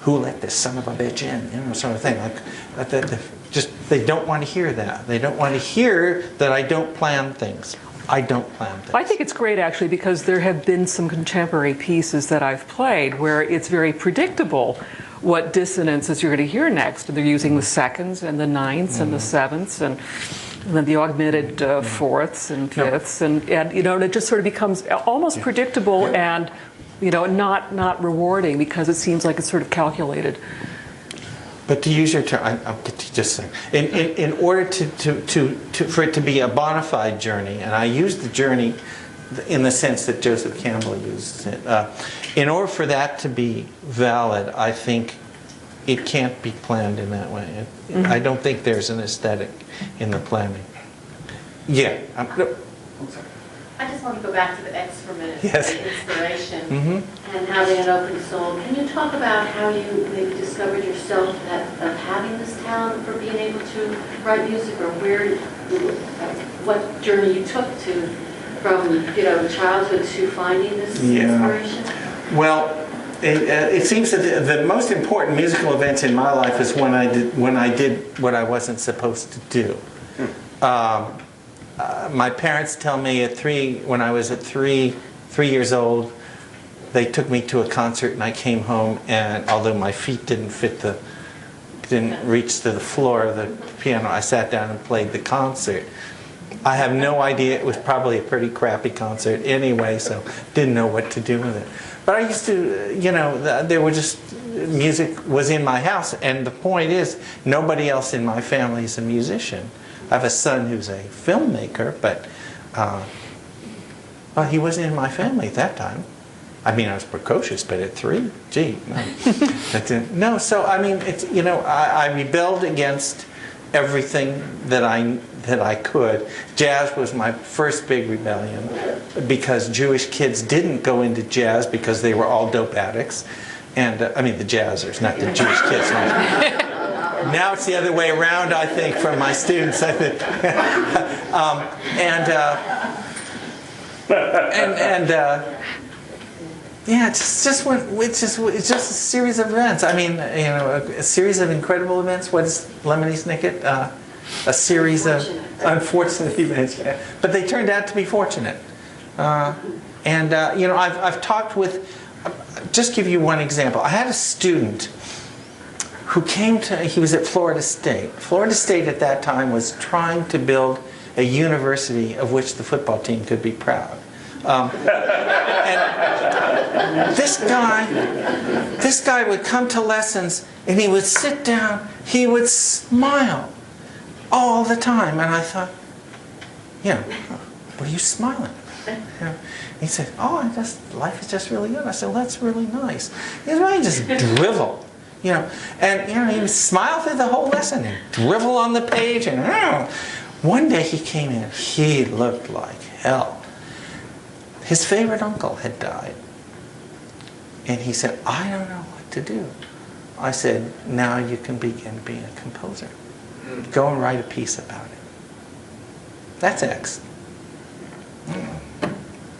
who let this son of a bitch in? You know, sort of thing. Like they don't want to hear that. They don't want to hear that I don't plan things. I don't plan things. I think it's great, actually, because there have been some contemporary pieces that I've played where it's very predictable what dissonances you're going to hear next. They're using the seconds and the ninths and the sevenths and then the augmented fourths and fifths, and you know, and it just sort of becomes almost predictable and, you know, not rewarding because it seems like it's sort of calculated. But to use your term, I'll get to just say, in order for it to be a bona fide journey, and I use the journey in the sense that Joseph Campbell used it, in order for that to be valid, I think it can't be planned in that way. I don't think there's an aesthetic in the planning. Yeah. I'm sorry. I just want to go back to the X for a minute, Yes. the inspiration, and how they had open soul. Can you talk about how you maybe discovered yourself of having this talent for being able to write music, or what journey you took from childhood to finding this inspiration? Well, it seems that the most important musical events in my life is when I did what I wasn't supposed to do. My parents tell me when I was 3 years old, they took me to a concert and I came home, and although my feet didn't reach to the floor of the piano, I sat down and played the concert. I have no idea. It was probably a pretty crappy concert anyway, so didn't know what to do with it. But I used to, there were just, music was in my house, and the point is, nobody else in my family is a musician. I have a son who's a filmmaker, but well, he wasn't in my family at that time. I mean, I was precocious, but at 3, gee, no. No, so I mean, it's I rebelled against everything that I could. Jazz was my first big rebellion because Jewish kids didn't go into jazz because they were all dope addicts, and I mean the jazzers, not the Jewish kids. Now it's the other way around, I think, for my students. I think, yeah, it's just a series of events. I mean, a series of incredible events. What is Lemony Snicket? A series of unfortunate events. Yeah. But they turned out to be fortunate. I've talked with. Just give you one example. I had a student who he was at Florida State. Florida State at that time was trying to build a university of which the football team could be proud. And this guy would come to lessons and he would sit down, he would smile all the time. And I thought, what are you smiling at? He said, life is just really good. I said, well, that's really nice. He said, well, just drivel. He would smile through the whole lesson and drivel on the page. And one day he came in, he looked like hell. His favorite uncle had died. And he said, I don't know what to do. I said, now you can begin being a composer. Go and write a piece about it. That's X.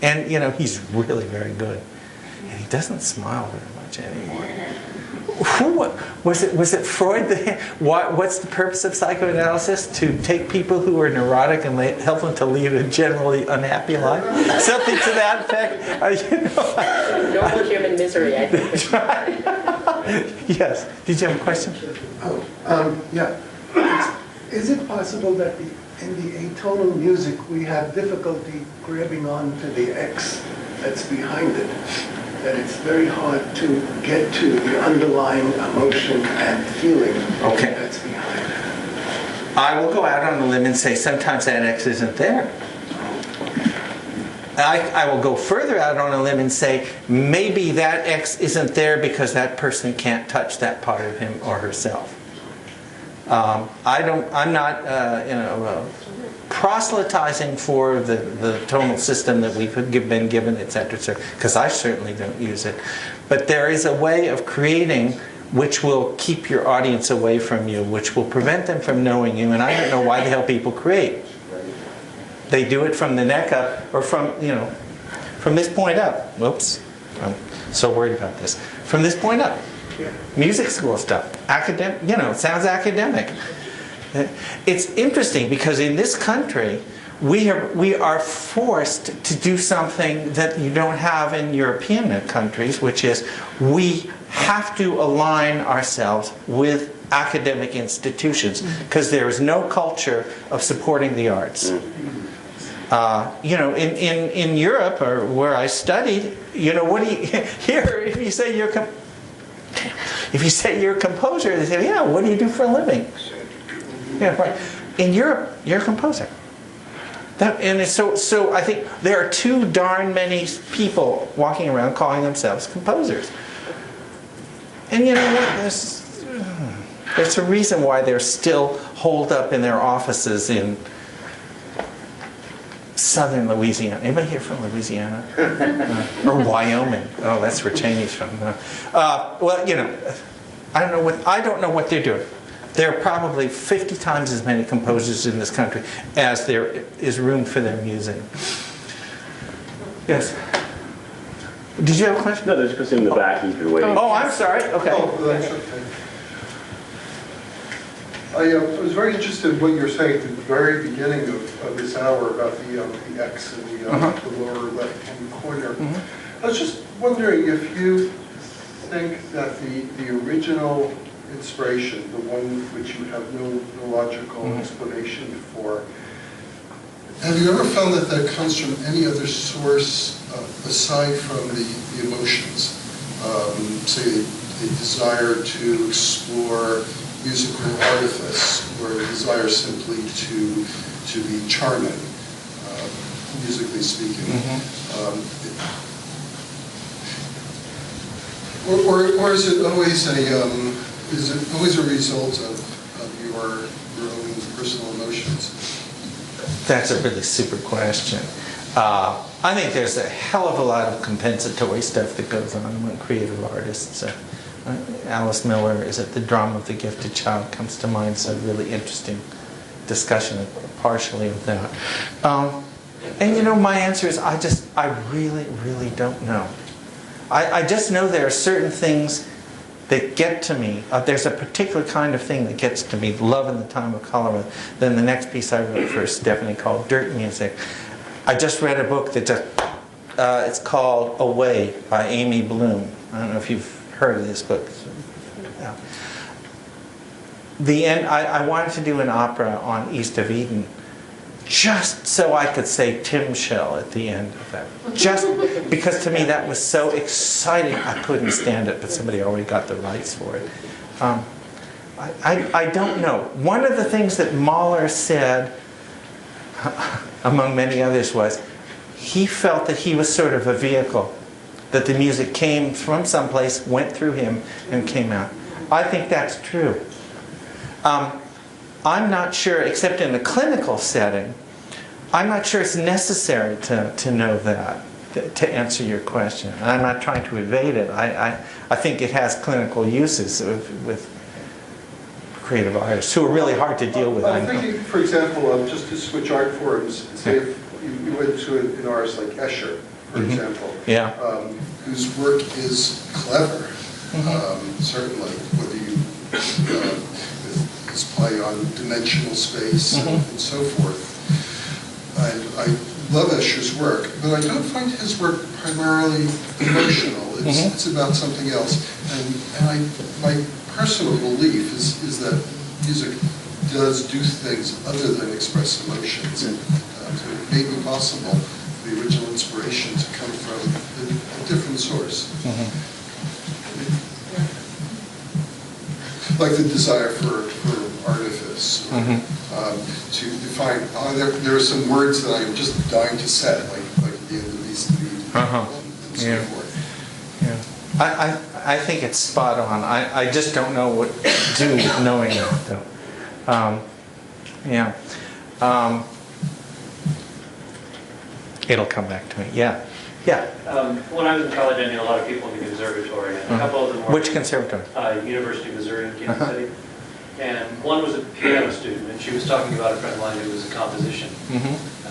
And, he's really very good. And he doesn't smile very much anymore. Was it Freud? What's the purpose of psychoanalysis? To take people who are neurotic and help them to lead a generally unhappy life? Something to that effect? Normal human misery, I think. Yes. Did you have a question? Yeah. Is it possible that in the atonal music we have difficulty grabbing on to the X that's behind it? That it's very hard to get to the underlying emotion and feeling that's behind it. I will go out on a limb and say sometimes that X isn't there. I will go further out on a limb and say maybe that X isn't there because that person can't touch that part of him or herself. I'm not, proselytizing for the tonal system that we've been given, etc., because I certainly don't use it. But there is a way of creating which will keep your audience away from you, which will prevent them from knowing you, and I don't know why the hell people create. They do it from the neck up, or from this point up. Whoops, I'm so worried about this. From this point up. Music school stuff. Academic, it sounds academic. It's interesting because in this country, we are forced to do something that you don't have in European countries, which is we have to align ourselves with academic institutions because there is no culture of supporting the arts. In Europe, or where I studied, what do you here? If you say you're a composer, they say, "Yeah, what do you do for a living?" Yeah, right. In Europe, you're a composer. So I think there are too darn many people walking around calling themselves composers. And you know what? There's a reason why they're still holed up in their offices in southern Louisiana. Anybody here from Louisiana? Or Wyoming? Oh, that's where Cheney's from. I don't know what they're doing. There are probably 50 times as many composers in this country as there is room for their music. Yes? Did you have a question? No, there's a person in the back. He's been waiting. Oh, I'm sorry. Okay. Oh, that's okay. I was very interested in what you were saying at the very beginning of this hour about the X in the lower left-hand corner. I was just wondering if you think that the original inspiration, the one which you have no logical explanation for, have you ever found that comes from any other source aside from the emotions? Say a desire to explore musical artifice, or a desire simply to be charming, musically speaking. Or is it always a result of your own personal emotions? That's a really super question. I think there's a hell of a lot of compensatory stuff that goes on among creative artists. Alice Miller is at The Drama of the Gifted Child comes to mind. It's a really interesting discussion partially of that. My answer is I really, really don't know. I just know there are certain things that get to me. There's a particular kind of thing that gets to me, Love in the Time of Cholera. Then the next piece I wrote for Stephanie called Dirt Music. I just read a book that it's called Away by Amy Bloom. I don't know if you've heard of this book. The end. I wanted to do an opera on East of Eden, just so I could say Tim Shell at the end of that. Just because to me that was so exciting. I couldn't stand it, but somebody already got the rights for it. I don't know. One of the things that Mahler said, among many others, was he felt that he was sort of a vehicle, that the music came from someplace, went through him, and came out. I think that's true. I'm not sure, except in a clinical setting, I'm not sure it's necessary to know that, to answer your question. And I'm not trying to evade it. I think it has clinical uses with creative artists who are really hard to deal with. I'm thinking, for example, just to switch art forms, say if you went to an artist like Escher, for example, whose work is clever, certainly, whether you his play on dimensional space and so forth. And I love Escher's work, but I don't find his work primarily emotional. It's about something else. And my personal belief is that music does do things other than express emotions. So it may be possible for the original inspiration to come from a different source. Like the desire for artifice, to define, there are some words that I'm just dying to set, like at the end of these and so forth. I think it's spot on. I just don't know what to do knowing it, though. Yeah. It'll come back to me. Yeah. Yeah. When I was in college, I knew a lot of people in the conservatory, and a couple of them were... Which conservatory? University of Missouri in Kansas City. And one was a piano student, and she was talking about a friend of mine who was a composition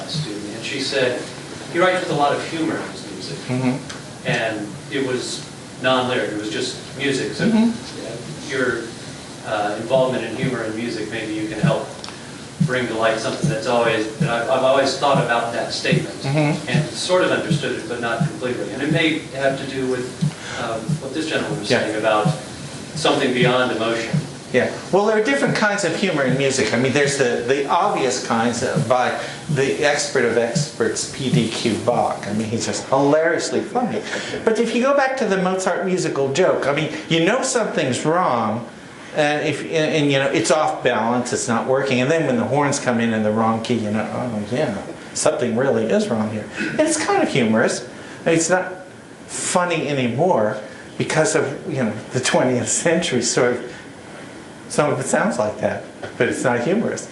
student. And she said, he writes with a lot of humor in his music. And it was non-lyric, it was just music. So your involvement in humor and music, maybe you can help bring to light something that I've always thought about that statement and sort of understood it, but not completely. And it may have to do with what this gentleman was saying about something beyond emotion. Yeah. Well, there are different kinds of humor in music. I mean, there's the obvious kinds by the expert of experts, P.D.Q. Bach. I mean, he's just hilariously funny. But if you go back to the Mozart musical joke, I mean, you know something's wrong, and you know it's off balance, it's not working, and then when the horns come in the wrong key, you know, oh yeah, something really is wrong here. And it's kind of humorous. It's not funny anymore because of the 20th century sort of. Some of it sounds like that, but it's not humorous.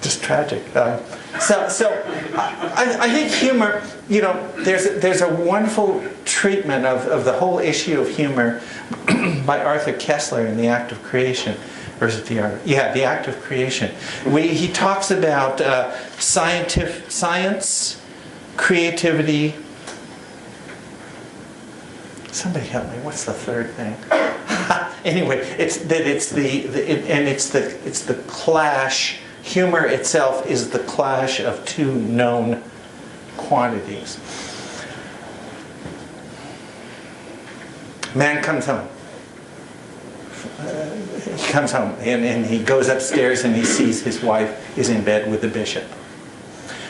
Just tragic. So I think humor, there's a wonderful treatment of the whole issue of humor by Arthur Koestler in The Act of Creation. Or is it The Act of Creation. He talks about science, creativity. Somebody help me. What's the third thing? Anyway, it's the clash. Humor itself is the clash of two known quantities. Man comes home. He comes home and he goes upstairs and he sees his wife is in bed with the bishop.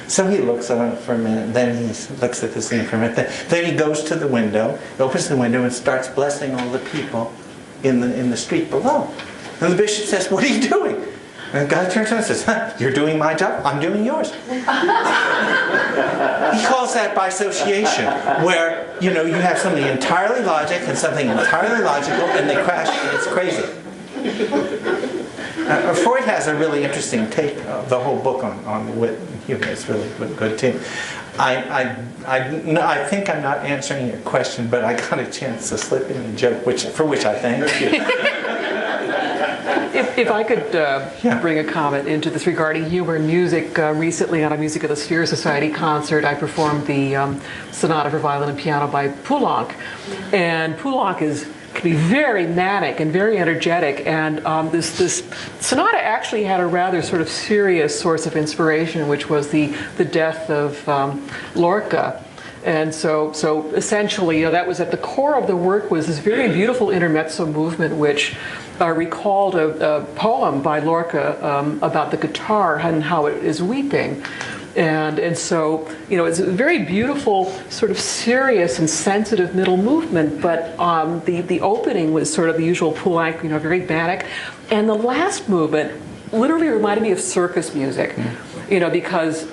So he looks on it for a minute, then he looks at the scene for a minute, then he goes to the window, opens the window and starts blessing all the people in the street below. And the bishop says, "What are you doing?" And the guy turns around and says, "You're doing my job, I'm doing yours." He calls that bisociation, where you have something entirely logic and something entirely logical, and they crash, and it's crazy. Freud has a really interesting take of the whole book on wit and humor. It's really good too. I think I'm not answering your question, but I got a chance to slip in a joke, for which I thank you. If I could bring a comment into this regarding humor and music, recently on a Music of the Sphere Society concert, I performed the Sonata for Violin and Piano by Poulenc. And Poulenc can be very manic and very energetic, and this sonata actually had a rather sort of serious source of inspiration, which was the death of Lorca. And so essentially, that was at the core of the work, was this very beautiful intermezzo movement, which recalled a poem by Lorca about the guitar and how it is weeping. And so, it's a very beautiful, sort of serious and sensitive middle movement, but the opening was sort of the usual Poulenc, very manic. And the last movement literally reminded me of circus music, because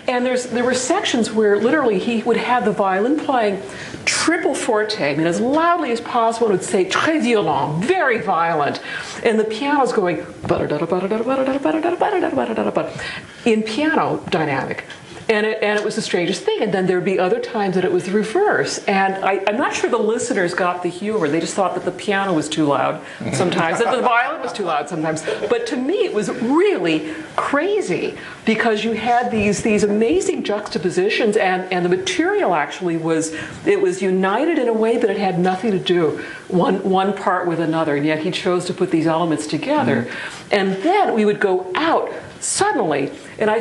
and there were sections where literally he would have the violin playing triple forte, as loudly as possible, and would say très violent, very violent, and the piano's going in piano dynamic. And it was the strangest thing. And then there'd be other times that it was the reverse. And I'm not sure the listeners got the humor. They just thought that the piano was too loud sometimes, that the violin was too loud sometimes. But to me, it was really crazy because you had these amazing juxtapositions, and the material actually was united in a way, but it had nothing to do one part with another. And yet he chose to put these elements together. And then we would go out suddenly, and I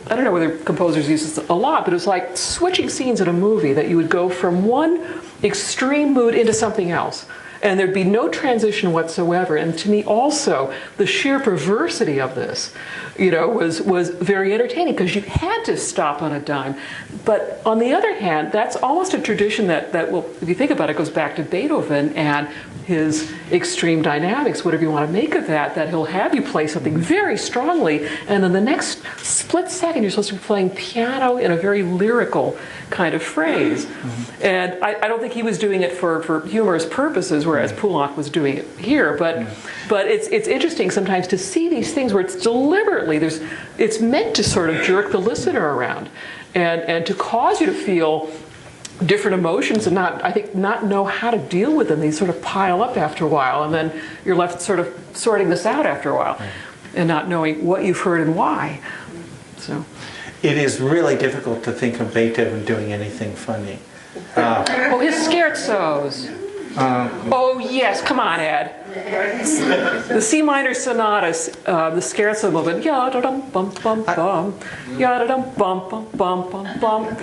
don't know whether composers use this a lot, but it was like switching scenes in a movie, that you would go from one extreme mood into something else. And there'd be no transition whatsoever. And to me also, the sheer perversity of this, was very entertaining because you had to stop on a dime. But on the other hand, that's almost a tradition that well, if you think about it, goes back to Beethoven and his extreme dynamics, whatever you want to make of that, that he'll have you play something very strongly, and then the next split second you're supposed to be playing piano in a very lyrical kind of phrase. And I don't think he was doing it for humorous purposes, whereas Poulenc was doing it here, but it's interesting sometimes to see these things where it's deliberately, it's meant to sort of jerk the listener around and to cause you to feel different emotions and not know how to deal with them. They sort of pile up after a while, and then you're left sort of sorting this out after a while and not knowing what you've heard and why. So It is really difficult to think of Beethoven doing anything funny. oh, his scherzos. Oh yes, come on, Ed. The C minor sonatas, the scherzo movement. Ya-da-dum bum bum bum, ya-da-dum bum bum bum bum bum.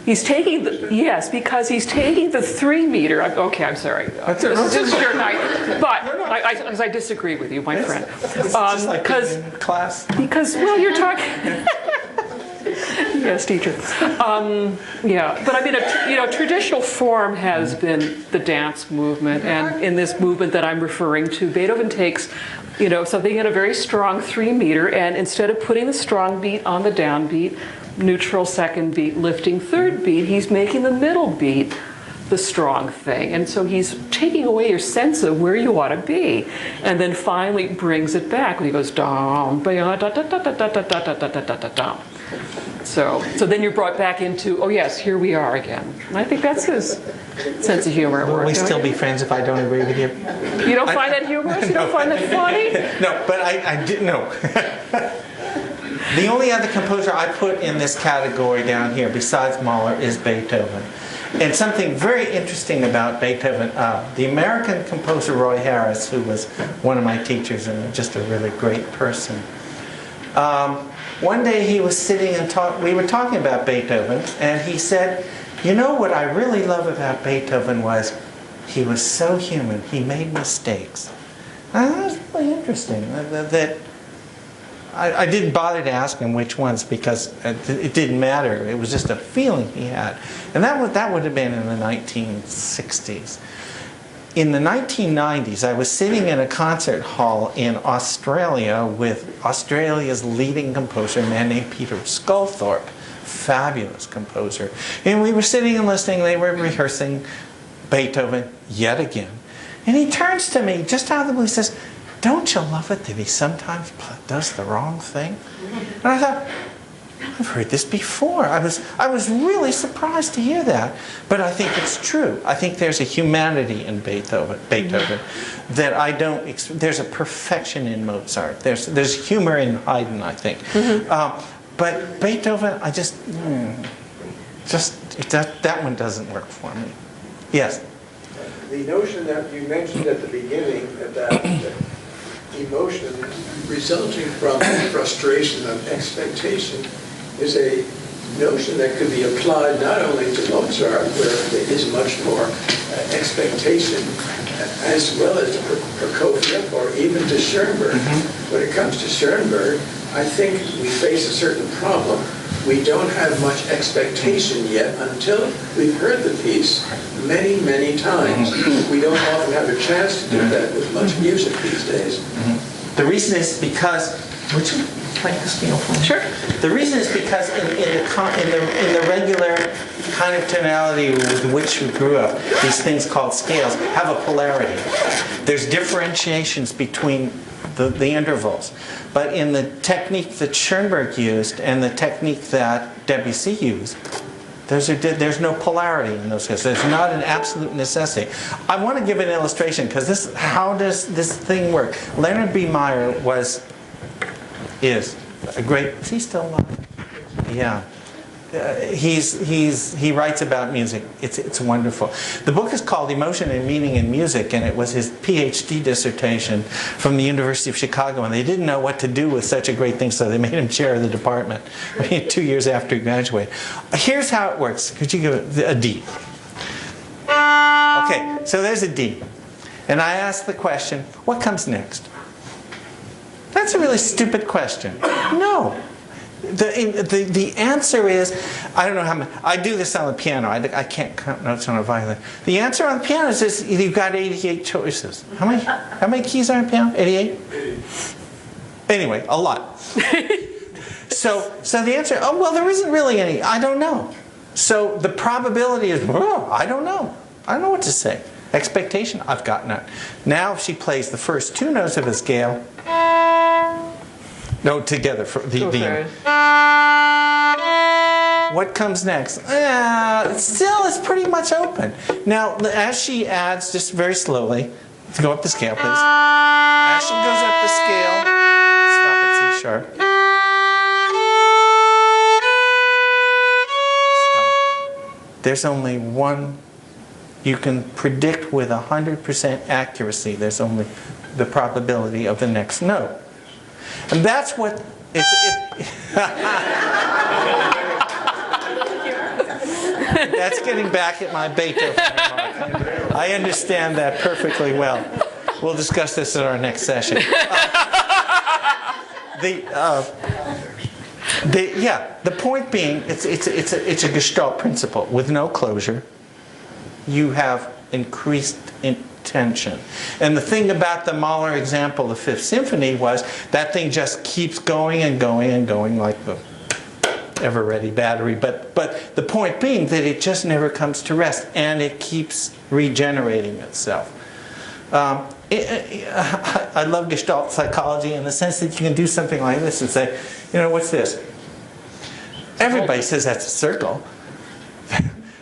He's taking because he's taking the 3 meter. Okay, I'm sorry. This is your night, but I disagree with you, my friend. Just like in class. Because you're talking. Yes, teacher. Yeah, but I mean, traditional form has been the dance movement, and in this movement that I'm referring to, Beethoven takes, something in a very strong 3 meter, and instead of putting the strong beat on the downbeat, neutral second beat, lifting third beat, he's making the middle beat the strong thing, and so he's taking away your sense of where you ought to be, and then finally brings it back when he goes dum da da da da da da da da da da da da. So then you're brought back into, oh yes, here we are again. And I think that's his sense of humor at work. Will we still be friends if I don't agree with you? You don't find that humorous? You don't find that funny? No, but I did know. The only other composer I put in this category down here, besides Mahler, is Beethoven. And something very interesting about Beethoven, the American composer Roy Harris, who was one of my teachers and just a really great person, one day he was sitting and we were talking about Beethoven, and he said, what I really love about Beethoven was he was so human, he made mistakes. And that was really interesting. That I didn't bother to ask him which ones because it didn't matter. It was just a feeling he had. And that would have been in the 1960s. In the 1990s, I was sitting in a concert hall in Australia with Australia's leading composer, a man named Peter Sculthorpe, fabulous composer. And we were sitting and listening. They were rehearsing Beethoven yet again. And he turns to me just out of the blue and says, "Don't you love it that he sometimes does the wrong thing?" And I thought, I've heard this before. I was really surprised to hear that, but I think it's true. I think there's a humanity in Beethoven that I don't. There's a perfection in Mozart. There's humor in Haydn, I think. But Beethoven, that one doesn't work for me. Yes. The notion that you mentioned at the beginning about emotion resulting from frustration of expectation is a notion that could be applied not only to Mozart, where there is much more expectation, as well as to Prokofiev or even to Schoenberg. When it comes to Schoenberg, I think we face a certain problem. We don't have much expectation yet until we've heard the piece many, many times. We don't often have a chance to do that with much music these days. The reason is because, would you play the scale for me? Sure. The reason is because in the regular kind of tonality with which we grew up, these things called scales have a polarity. There's differentiations between the intervals. But in the technique that Schoenberg used and the technique that Debussy used, there's no polarity in those scales. There's not an absolute necessity. I want to give an illustration because how does this thing work? Leonard B. Meyer is a great. Is he still alive? Yeah. He writes about music. It's wonderful. The book is called Emotion and Meaning in Music, and it was his PhD dissertation from the University of Chicago, and they didn't know what to do with such a great thing, so they made him chair of the department 2 years after he graduated. Here's how it works. Could you give it a D? Okay, so there's a D. And I ask the question, what comes next? That's a really stupid question. No. The answer is, I don't know how many, I do this on the piano, I can't count notes on a violin. The answer on the piano is you've got 88 choices. How many keys are on piano? 88? Anyway, a lot. So the answer, oh, well, there isn't really any, I don't know. So the probability is, oh, I don't know. I don't know what to say. Expectation, I've got none. Now if she plays the first two notes of a scale, no, together. For what comes next? Still, it's pretty much open. Now, as she adds, just very slowly, go up the scale, please. As she goes up the scale, stop at C sharp. Stop. There's only one. You can predict with 100% accuracy. There's only the probability of the next note. And that's what that's getting back at my Beethoven remark. I understand that perfectly well. We'll discuss this in our next session. The point being, it's a Gestalt principle with no closure. You have increased intention. And the thing about the Mahler example, the Fifth Symphony, was that thing just keeps going and going and going like the ever-ready battery. But the point being that it just never comes to rest, and it keeps regenerating itself. I love Gestalt psychology in the sense that you can do something like this and say, you know, what's this? Everybody says that's a circle.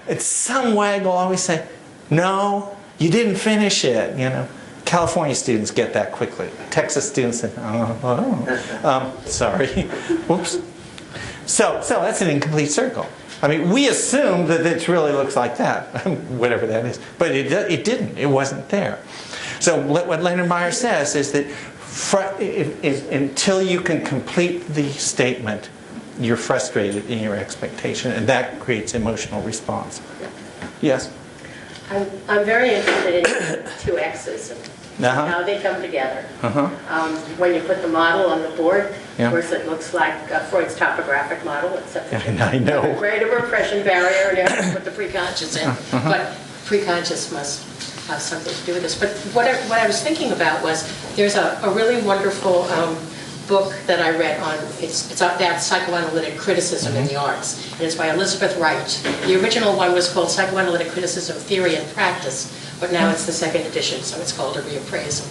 And some wag will always say, no, you didn't finish it. You know, California students get that quickly. Texas students say, sorry. Whoops. So that's an incomplete circle. I mean, we assume that it really looks like that, whatever that is. But it didn't. It wasn't there. So what Leonard Meyer says is that until you can complete the statement, you're frustrated in your expectation, and that creates emotional response. Yes? I'm very interested in two X's and how they come together. When you put the model on the board, of course it looks like Freud's topographic model, except that I know. Rate of repression barrier, and you have to put the preconscious in. But preconscious must have something to do with this. But what I was thinking about was there's a really wonderful book that I read on, it's about psychoanalytic criticism in the arts, and it's by Elizabeth Wright. The original one was called Psychoanalytic Criticism, Theory and Practice, but now it's the second edition, so it's called a reappraisal.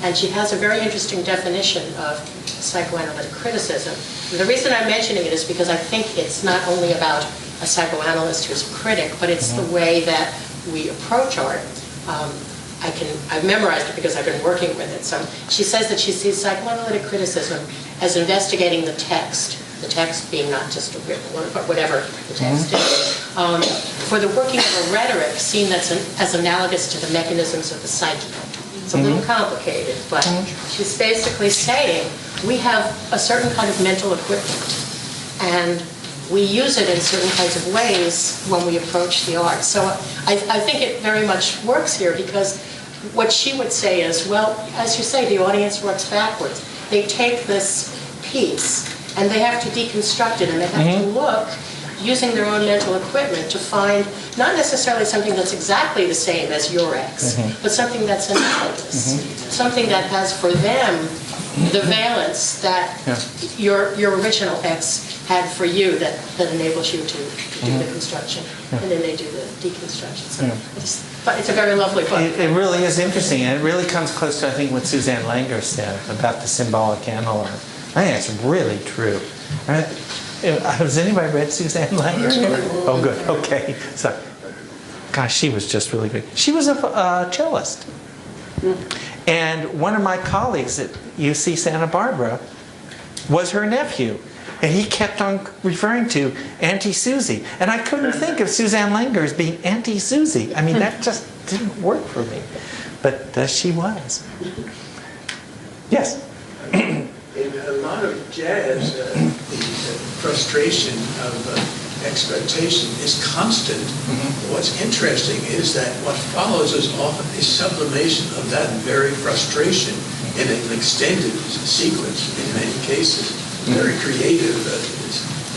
And she has a very interesting definition of psychoanalytic criticism. And the reason I'm mentioning it is because I think it's not only about a psychoanalyst who's a critic, but it's the way that we approach art. I've memorized it because I've been working with it. So she says that she sees psychoanalytic criticism as investigating the text being not just a written word, but whatever the text is, for the working of a rhetoric seen as analogous to the mechanisms of the psyche. It's a little complicated, but she's basically saying we have a certain kind of mental equipment, and we use it in certain kinds of ways when we approach the art. So I think it very much works here, because what she would say is, well, as you say, the audience works backwards. They take this piece and they have to deconstruct it, and they have to look using their own mental equipment to find not necessarily something that's exactly the same as your X, but something that's analogous, something that has for them the valence that your original X had for you that enables you to do the construction, and then they do the deconstruction. So but it's a very lovely book. It really is interesting, and it really comes close to, I think, what Suzanne Langer said about the symbolic analog. I think it's really true. Has anybody read Suzanne Langer? Oh, good. Okay. So, gosh, she was just really good. She was a cellist. And one of my colleagues at UC Santa Barbara was her nephew. And he kept on referring to Auntie Susie. And I couldn't think of Suzanne Langer as being Auntie Susie. I mean, that just didn't work for me. But she was. Yes? In a lot of jazz, the frustration of expectation is constant. What's interesting is that what follows is often a sublimation of that very frustration in an extended sequence in many cases. very creative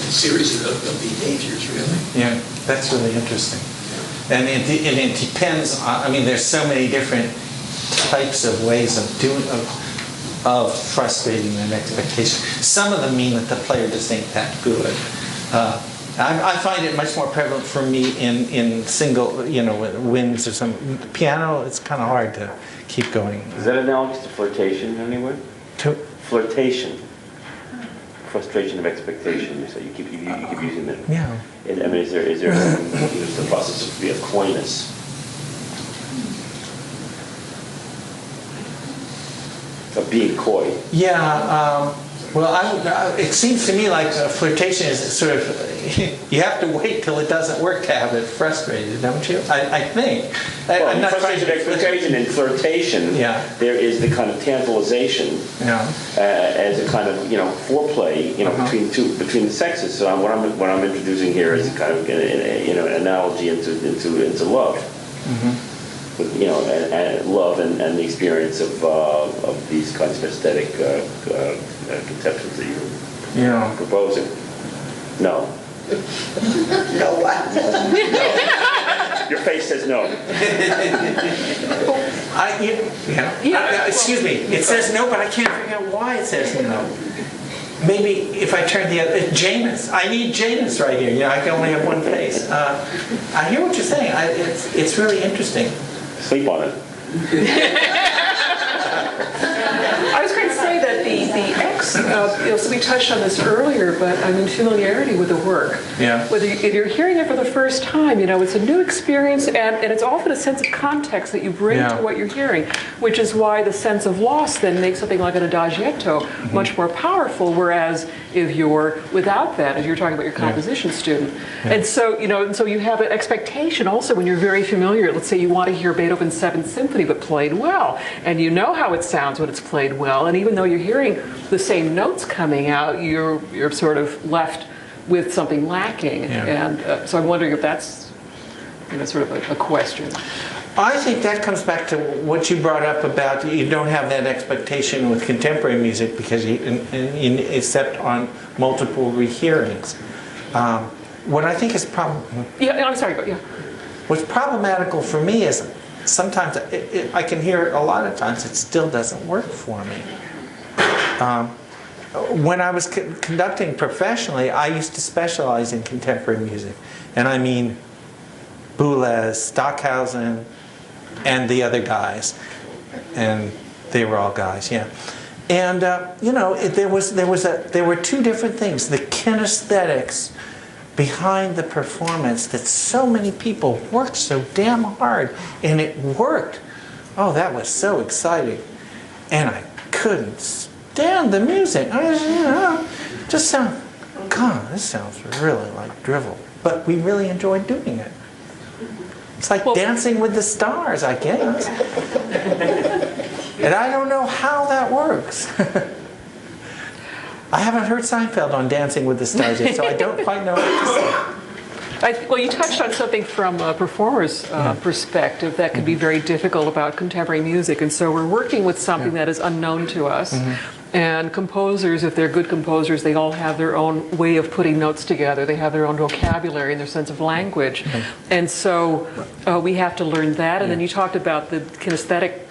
series of behaviors, really. Yeah, that's really interesting. And it depends on, I mean, there's so many different types of ways of doing, of frustrating an expectation. Some of them mean that the player just ain't that good. I find it much more prevalent for me in single, winds or some piano. It's kind of hard to keep going. Is that analogous to flirtation anyway? To flirtation, frustration of expectation. You say you keep using it. Yeah. I mean, is there the process of coyness? Of being coy. Yeah. Well, it seems to me like flirtation is sort of, you have to wait till it doesn't work to have it frustrated, don't you? I think. Well, I'm not frustration of expectation and flirtation, there is the kind of tantalization as a kind of, foreplay, between the sexes. So what I'm introducing here is a kind of, an analogy into love. Mm-hmm. With, and love and the experience of these kinds of aesthetic conceptions that you're proposing. No. No what? Your face says no. Excuse me. It says no, but I can't figure out why it says no. Maybe if I turn the other, Janus. I need Janus right here. I can only have one face. I hear what you're saying. It's really interesting. Sleep on it. I was going to say that the X, so we touched on this earlier, but I mean familiarity with the work. Yeah. Whether you're hearing it for the first time, it's a new experience, and it's often a sense of context that you bring to what you're hearing, which is why the sense of loss then makes something like an adagietto much more powerful, whereas if you're without that, as you're talking about your composition student. And so, so you have an expectation also when you're very familiar. Let's say you want to hear Beethoven's 7th Symphony, but played well, and you know how it sounds when it's played well, and even though you're hearing the same notes coming out, you're sort of left with something lacking. And so I'm wondering if that's sort of a question. I think that comes back to what you brought up about you don't have that expectation with contemporary music because except on multiple rehearings. What I think is I'm sorry, but what's problematical for me is sometimes I can hear it a lot of times it still doesn't work for me. When I was conducting professionally, I used to specialize in contemporary music, and I mean Boulez, Stockhausen, and the other guys, and they were all guys, And there were two different things: the kinesthetics behind the performance that so many people worked so damn hard, and it worked. Oh, that was so exciting, and I couldn't stand the music. Just sound, God, this sounds really like drivel, but we really enjoyed doing it. It's like Dancing with the Stars, I guess. And I don't know how that works. I haven't heard Seinfeld on Dancing with the Stars yet, so I don't quite know what to say. Well, you touched on something from a performer's perspective that can be very difficult about contemporary music, and so we're working with something that is unknown to us. And composers, if they're good composers, they all have their own way of putting notes together. They have their own vocabulary and their sense of language. And so we have to learn that. And then you talked about the kinesthetic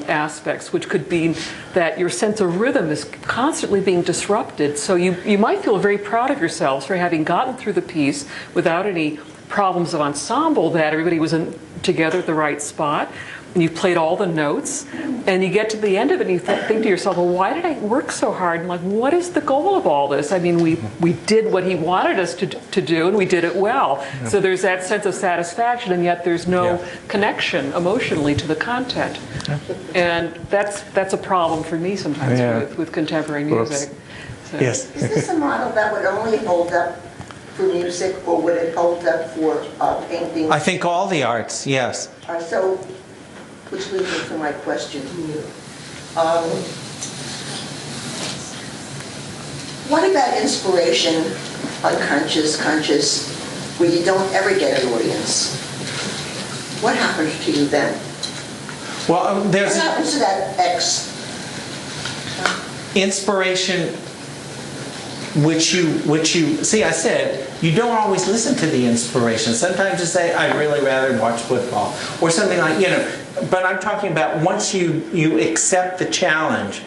aspects, which could be that your sense of rhythm is constantly being disrupted. So you might feel very proud of yourselves for having gotten through the piece without any problems of ensemble, that everybody was together at the right spot. And you played all the notes, and you get to the end of it and you think to yourself, well, why did I work so hard? And what is the goal of all this? I mean, we did what he wanted us to do, and we did it well. So there's that sense of satisfaction, and yet there's no connection emotionally to the content. And that's a problem for me sometimes with contemporary music. So. Is this a model that would only hold up for music, or would it hold up for painting? I think all the arts, yes. So, which leads me to my question. What about inspiration, unconscious, conscious, where you don't ever get an audience? What happens to you then? Well, What happens to that X? Inspiration which you see, I said, you don't always listen to the inspiration. Sometimes you say, I'd really rather watch football, or something like, but I'm talking about once you accept the challenge,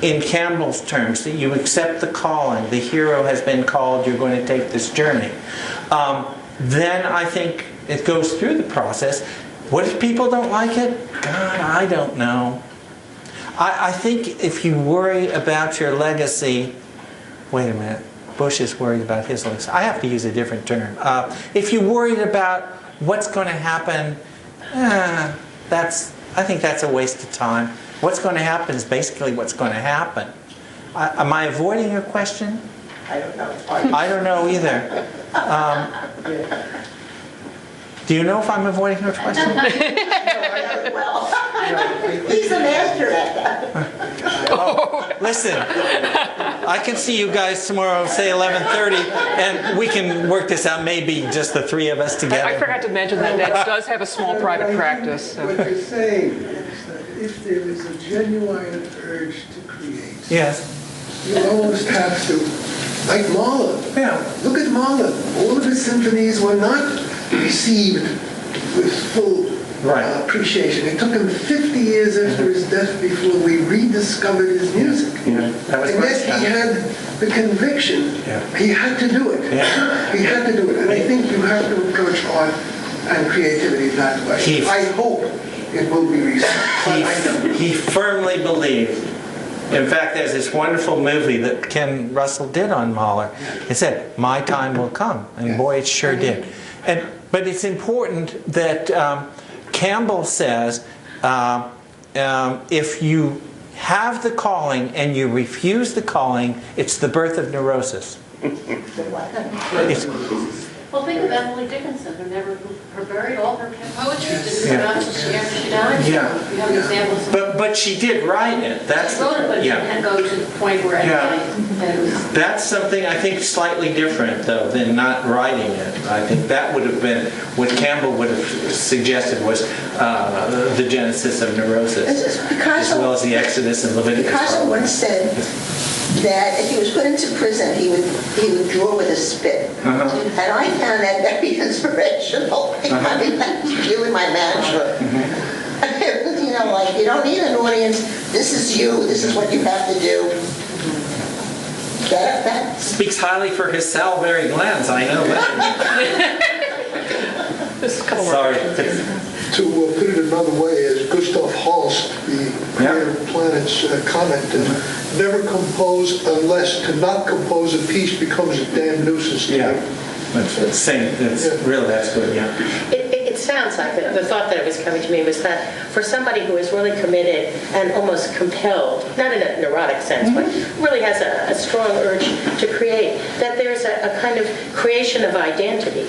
in Campbell's terms, that you accept the calling, the hero has been called, you're going to take this journey, then I think it goes through the process. What if people don't like it? God, I don't know. I think if you worry about your legacy, wait a minute, Bush is worried about his legacy. I have to use a different term. If you're worried about what's going to happen, I think that's a waste of time. What's going to happen is basically what's going to happen. Am I avoiding your question? I don't know. I don't know either. Do you know if I'm avoiding your question? Well, he's a master at that. Oh, listen, I can see you guys tomorrow, say 11:30, and we can work this out, maybe just the three of us together. I forgot to mention that Ned does have a small private practice. So. What you're saying is that if there is a genuine urge to create, Yes. you almost have to, like Mahler. Yeah. Look at Mahler. All of his symphonies were not received with full appreciation. It took him 50 years after his death before we rediscovered his music. Yeah, that was and yet he had the conviction. Yeah. He had to do it. Yeah. He had to do it. And I think you have to approach art and creativity that way. I hope it will be received. He firmly believed. In fact, there's this wonderful movie that Ken Russell did on Mahler. It said, "My time will come," and boy, it sure did. But it's important that Campbell says, if you have the calling and you refuse the calling, it's the birth of neurosis. Well, think of Emily Dickinson, who buried all her poetry, didn't come out until after she died. Yeah. You have examples. But she did write it. That's She wrote it, but she didn't go to the point where That's something I think slightly different, though, than not writing it. I think that would have been what Campbell would have suggested was the genesis of neurosis, as well as the Exodus and Leviticus. Picasso once said that if he was put into prison, he would draw with a spit. And I found that very inspirational. I mean, that's really my mantra. You know, like, you don't need an audience. This is you. This is what you have to do. That speaks highly for his salivary glands. I know that. Sorry. To put it another way, as Gustav Holst, the creator of Planets, commented, never compose unless to not compose a piece becomes a damn nuisance to you. That's really, that's good, yeah. It sounds like the thought that was coming to me was that for somebody who is really committed and almost compelled, not in a neurotic sense, but really has a strong urge to create, that there's a kind of creation of identity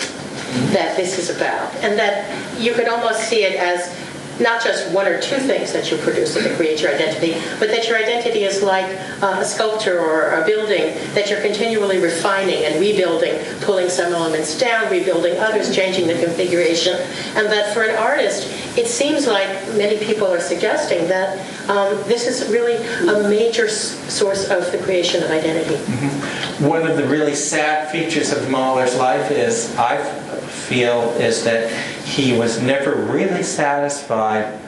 that this is about, and that you could almost see it as not just one or two things that you produce that create your identity, but that your identity is like a sculpture or a building that you're continually refining and rebuilding, pulling some elements down, rebuilding others, changing the configuration, and that for an artist, it seems like many people are suggesting that this is really a major source of the creation of identity. One of the really sad features of Mahler's life is, I feel, is that he was never really satisfied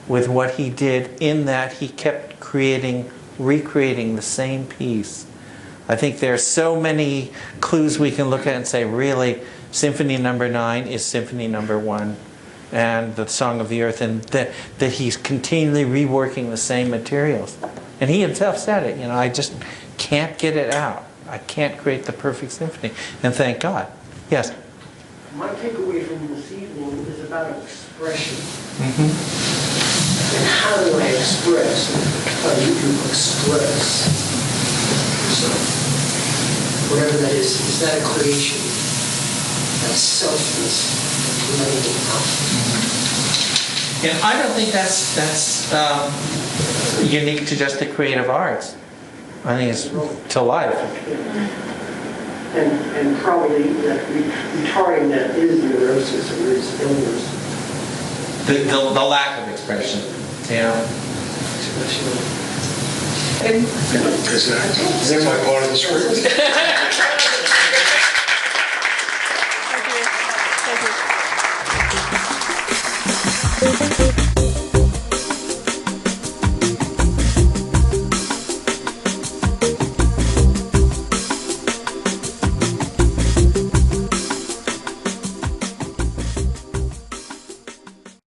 with what he did, in that he kept recreating the same piece. I think there are so many clues we can look at and say, really, Symphony No. 9 is Symphony No. 1 and the Song of the Earth, and that he's continually reworking the same materials. And he himself said it, I just can't get it out. I can't create the perfect symphony. And thank God. Yes? My takeaway from this evening is about expression. And how do I express? How do you express? So, whatever that is that a creation? That's selfless. And I don't think that's unique to just the creative arts. I think it's to life. And probably that retarding that is neurosis or is illness. The lack of expression. Is that my part of the script? Thank you.